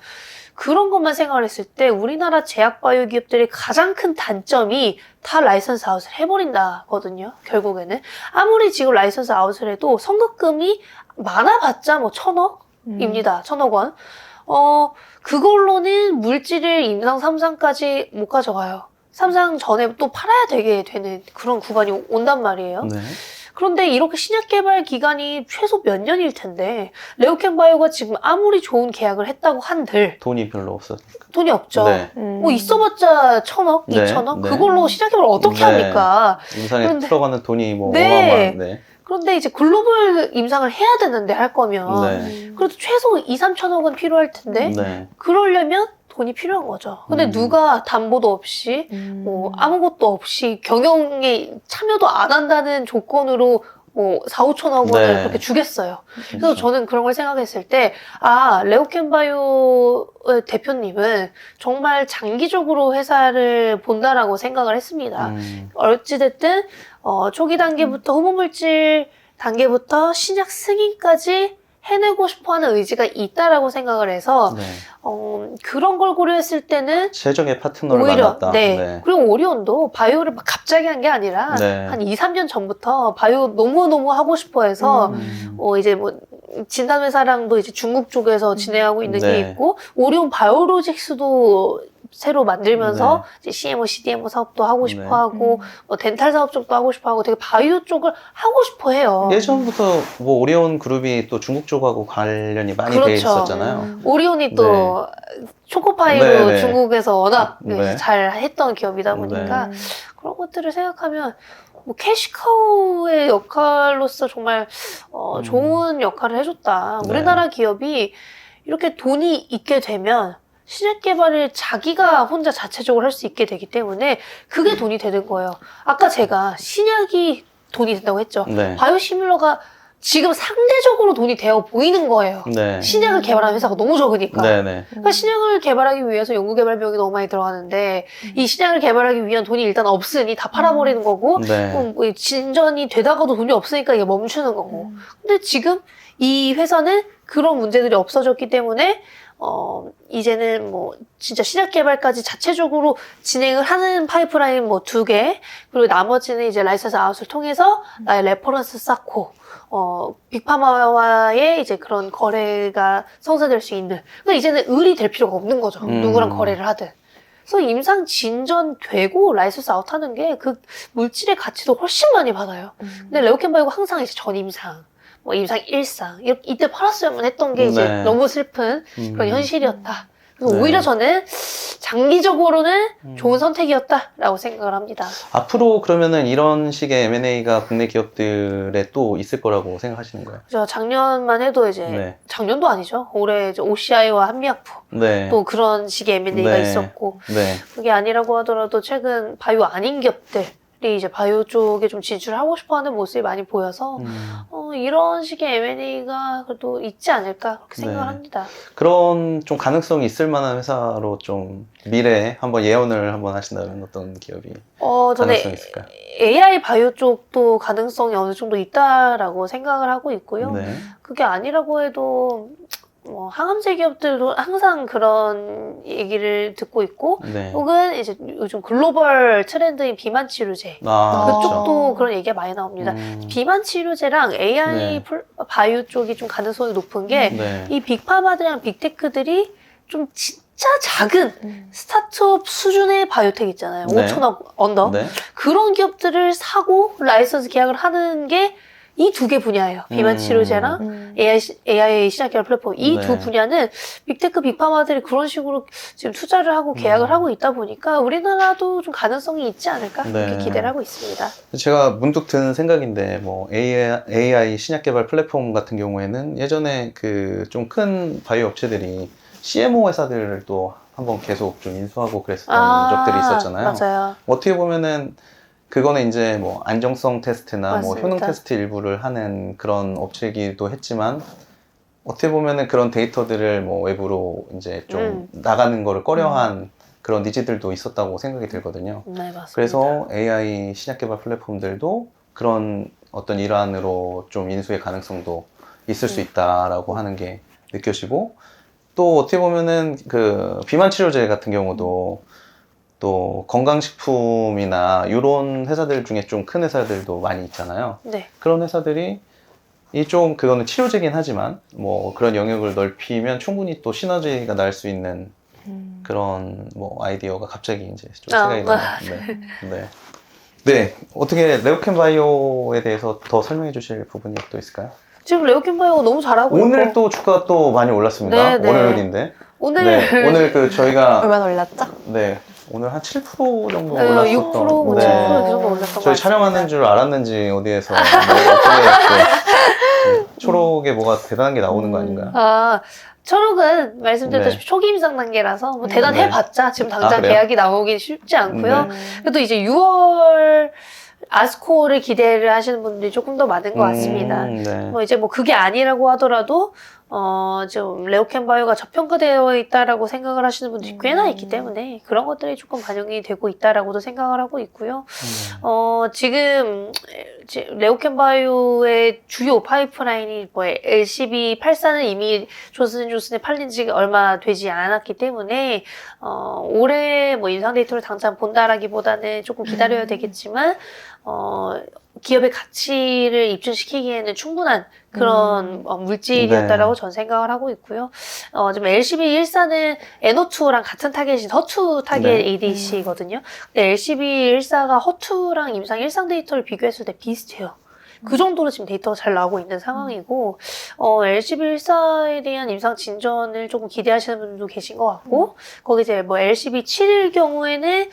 그런 것만 생각을 했을 때 우리나라 제약바이오 기업들의 가장 큰 단점이 다 라이선스 아웃을 해버린다거든요. 결국에는. 아무리 지금 라이선스 아웃을 해도 선급금이 많아봤자 뭐 1,000억입니다. 1,000억 원. 그걸로는 물질을 임상 3상까지 못 가져가요. 3상 전에 또 팔아야 되게 되는 그런 구간이 온단 말이에요. 네. 그런데 이렇게 신약 개발 기간이 최소 몇 년일 텐데 레오캠바이오가 지금 아무리 좋은 계약을 했다고 한들 돈이 별로 없었으니까. 돈이 없죠. 네. 뭐 있어봤자 1,000억, 네, 2,000억? 네. 그걸로 신약 개발을 어떻게 네. 합니까? 임상에 그런데- 풀어가는 돈이 뭐 네. 어마어마한. 네. 그런데 이제 글로벌 임상을 해야 되는데 할 거면 네. 그래도 최소 2, 3천억은 필요할 텐데 네. 그러려면 돈이 필요한 거죠. 근데 누가 담보도 없이 뭐 아무것도 없이 경영에 참여도 안 한다는 조건으로 뭐 4, 5천억 원을 네. 그렇게 주겠어요. 그래서 그렇죠. 저는 그런 걸 생각했을 때 레오캠바이오 대표님은 정말 장기적으로 회사를 본다라고 생각을 했습니다. 어찌됐든 초기 단계부터 후보물질 단계부터 신약 승인까지 해내고 싶어하는 의지가 있다라고 생각을 해서 네. 그런 걸 고려했을 때는 최적의 파트너를 오히려 만났다. 네. 그리고 오리온도 바이오를 막 갑자기 한 게 아니라 네. 한 2, 3년 전부터 바이오 너무 하고 싶어 해서 이제 뭐 진단 회사랑도 이제 중국 쪽에서 진행하고 있는 게 네. 있고 오리온 바이오로직스도 새로 만들면서 이제 CMO, CDMO 사업도 하고 싶어 네. 하고 뭐 덴탈 사업 쪽도 하고 싶어 하고 되게 바이오 쪽을 하고 싶어 해요. 예전부터 뭐 오리온 그룹이 또 중국 쪽하고 관련이 많이 그렇죠. 돼 있었잖아요. 오리온이 또 초코파이로 네, 네. 중국에서 워낙 네. 잘 했던 기업이다 보니까 그런 것들을 생각하면 뭐 캐시카우의 역할로서 정말 좋은 역할을 해줬다. 네. 우리나라 기업이 이렇게 돈이 있게 되면 신약 개발을 자기가 혼자 자체적으로 할 수 있게 되기 때문에 그게 돈이 되는 거예요. 아까 제가 신약이 돈이 된다고 했죠. 네. 바이오시밀러가 지금 상대적으로 돈이 되어 보이는 거예요. 네. 신약을 개발하는 회사가 너무 적으니까. 네네. 그러니까 신약을 개발하기 위해서 연구개발 비용이 너무 많이 들어가는데 이 신약을 개발하기 위한 돈이 일단 없으니 다 팔아버리는 거고 네. 뭐 진전이 되다가도 돈이 없으니까 이게 멈추는 거고. 근데 지금 이 회사는 그런 문제들이 없어졌기 때문에 이제는 뭐 진짜 신약 개발까지 자체적으로 진행을 하는 파이프라인 뭐 2개, 그리고 나머지는 이제 라이선스 아웃을 통해서 나의 레퍼런스 쌓고 빅파마와의 이제 그런 거래가 성사될 수 있는. 그러니까 이제는 을이 될 필요가 없는 거죠. 누구랑 거래를 하든. 그래서 임상 진전되고 라이선스 아웃하는 게 그 물질의 가치도 훨씬 많이 받아요. 근데 레오캔바이오가 항상 이제 전임상, 뭐 임상 1상 이때 팔았으면 했던 게 이제 네. 너무 슬픈 그런 현실이었다. 그래서 네. 오히려 저는 장기적으로는 좋은 선택이었다라고 생각을 합니다. 앞으로 그러면은 이런 식의 M&A가 국내 기업들에 또 있을 거라고 생각하시는 거예요? 그래서 작년만 해도 이제 네. 작년도 아니죠. 올해 이제 OCI와 한미약품 네. 또 그런 식의 M&A가 네. 있었고 네. 그게 아니라고 하더라도 최근 바이오 아닌 기업들이 이제 바이오 쪽에 좀 진출하고 싶어하는 모습이 많이 보여서 이런 식의 M&A가 그래도 있지 않을까 그렇게 생각을 네. 합니다. 그런 좀 가능성이 있을 만한 회사로 좀 미래에 한번 예언을 한번 하신다면 어떤 기업이 저는 가능성이 있을까요? AI 바이오 쪽도 가능성이 어느 정도 있다라고 생각을 하고 있고요. 네. 그게 아니라고 해도 뭐 항암제 기업들도 항상 그런 얘기를 듣고 있고 네. 혹은 이제 요즘 글로벌 트렌드인 비만 치료제 그쪽도 그런 얘기가 많이 나옵니다. 비만 치료제랑 AI 네. 바이오 쪽이 좀 가능성이 높은 게 네. 이 빅파마들이랑 빅테크들이 좀 진짜 작은 스타트업 수준의 바이오텍 있잖아요. 네. 5천억 언더. 네. 그런 기업들을 사고 라이선스 계약을 하는 게 이 두 개 분야예요. 비만 치료제랑 AI 신약개발 플랫폼. 이 두 네. 분야는 빅테크, 빅파마들이 그런 식으로 지금 투자를 하고 계약을 하고 있다 보니까 우리나라도 좀 가능성이 있지 않을까 그렇게 네. 기대를 하고 있습니다. 제가 문득 드는 생각인데 뭐 AI 신약 개발 플랫폼 같은 경우에는 예전에 그 좀 큰 바이오 업체들이 CMO 회사들을 또 한번 계속 좀 인수하고 그랬었던 적들이 있었잖아요. 맞아요. 어떻게 보면은 그거는 이제 뭐 안정성 테스트나 뭐 맞습니다. 효능 테스트 일부를 하는 그런 업체이기도 했지만 어떻게 보면은 그런 데이터들을 뭐 외부로 이제 좀 나가는 거를 꺼려한 그런 니즈들도 있었다고 생각이 들거든요. 네, 맞습니다. 그래서 AI 신약 개발 플랫폼들도 그런 어떤 일환으로 좀 인수의 가능성도 있을 수 있다라고 하는 게 느껴지고, 또 어떻게 보면은 그 비만 치료제 같은 경우도 또 건강식품이나 이런 회사들 중에 좀 큰 회사들도 많이 있잖아요. 네. 그런 회사들이 이 좀 그거는 치료제긴 하지만 뭐 그런 영역을 넓히면 충분히 또 시너지가 날 수 있는 그런 뭐 아이디어가 갑자기 이제 좀 생각이 나요. 네. 네. 네. 어떻게 레오캔 바이오에 대해서 더 설명해 주실 부분이 또 있을까요? 지금 레오캔 바이오가 너무 잘하고 오늘 있고 또 주가 또 많이 올랐습니다. 네, 네. 월요일인데. 오늘 네. 오늘 그 저희가 얼마나 올랐죠? 네. 오늘 한 7% 정도 네, 올랐었던 6%, 뭐 7% 네. 그 정도 올랐던 것 저희 같습니다. 촬영하는 줄 알았는지 어디에서 뭐 어떻게 이렇게 초록에 뭐가 대단한 게 나오는 거 아닌가요? 초록은 말씀드렸다시피 네. 초기 임상 단계라서 뭐 대단해봤자 지금 당장 그래요? 계약이 나오기 쉽지 않고요. 네. 그래도 이제 6월 아스코를 기대를 하시는 분들이 조금 더 많은 것 같습니다. 네. 뭐 이제 뭐 그게 아니라고 하더라도 좀 레오캔 바이오가 저평가되어 있다라고 생각을 하시는 분들이 꽤나 있기 때문에 그런 것들이 조금 반영이 되고 있다라고도 생각을 하고 있고요. 지금 레오캔 바이오의 주요 파이프라인이 뭐 LCB84는 이미 존슨앤존슨에 팔린 지 얼마 되지 않았기 때문에 올해 뭐 임상 데이터를 당장 본다라기보다는 조금 기다려야 되겠지만 기업의 가치를 입증시키기에는 충분한 그런 물질이었다라고 네. 전 생각을 하고 있고요. 지금 LCB14는 NO2랑 같은 타겟인 허투 타겟 네. ADC거든요. 근데 LCB14가 허투랑 임상 1상 데이터를 비교했을 때 비슷해요. 그 정도로 지금 데이터가 잘 나오고 있는 상황이고, LCB14에 대한 임상 진전을 조금 기대하시는 분들도 계신 것 같고, 거기 이제 뭐 LCB7일 경우에는,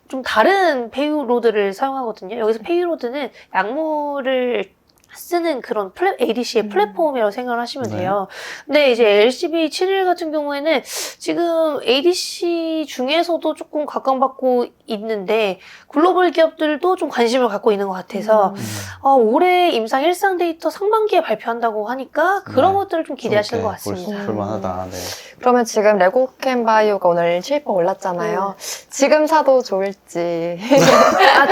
좀 다른 페이로드를 사용하거든요. 여기서 페이로드는 약물을 쓰는 그런 ADC의 플랫폼이라고 생각을 하시면 네. 돼요. 근데 이제 LCB71 같은 경우에는 지금 ADC 중에서도 조금 각광받고 있는데 글로벌 기업들도 좀 관심을 갖고 있는 것 같아서 올해 임상 1상 데이터 상반기에 발표한다고 하니까 그런 네. 것들을 좀 기대하시는 것 같습니다. 볼만하다. 네. 그러면 지금 레고캠바이오가 오늘 7% 올랐잖아요. 지금 사도 좋을지.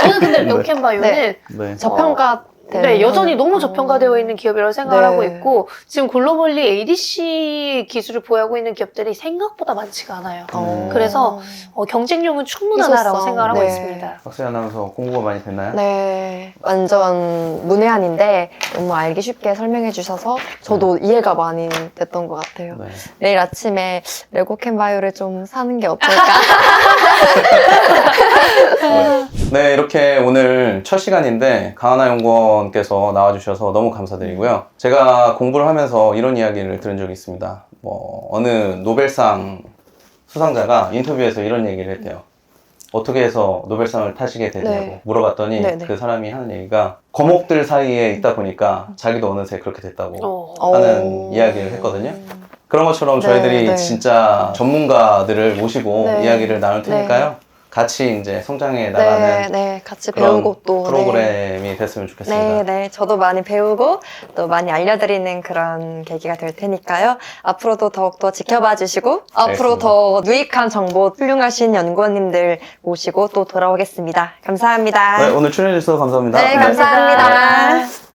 저는 근데 네. 레오캠바이오는 네. 저평가 네, 여전히 너무 저평가되어 있는 기업이라고 생각을 네. 하고 있고 지금 글로벌리 ADC 기술을 보유하고 있는 기업들이 생각보다 많지가 않아요. 그래서 경쟁력은 충분하다라고 희소성. 생각을 하고 네. 있습니다. 박수희 아나운서 공부가 많이 됐나요? 네, 완전 문외한인데 너무 알기 쉽게 설명해 주셔서 저도 이해가 많이 됐던 것 같아요. 네. 내일 아침에 레고캠바이오를 좀 사는 게 어떨까? 네, 이렇게 오늘 첫 시간인데 강하나 연구원께서 나와주셔서 너무 감사드리고요. 제가 공부를 하면서 이런 이야기를 들은 적이 있습니다. 어느 노벨상 수상자가 인터뷰에서 이런 얘기를 했대요. 어떻게 해서 노벨상을 타시게 됐냐고 네. 물어봤더니 네네. 그 사람이 하는 얘기가 거목들 사이에 있다 보니까 자기도 어느새 그렇게 됐다고 하는 이야기를 했거든요. 그런 것처럼 네, 저희들이 네. 진짜 전문가들을 모시고 네. 이야기를 나눌 테니까요. 같이 이제 성장해 나가는 네, 같이 그런 배우고 또 프로그램이 됐으면 좋겠습니다. 네, 저도 많이 배우고 또 많이 알려드리는 그런 계기가 될 테니까요. 앞으로도 더욱더 지켜봐 주시고 앞으로 알겠습니다. 더 유익한 정보 훌륭하신 연구원님들 모시고 또 돌아오겠습니다. 감사합니다. 네, 오늘 출연해 주셔서 감사합니다. 네, 감사합니다.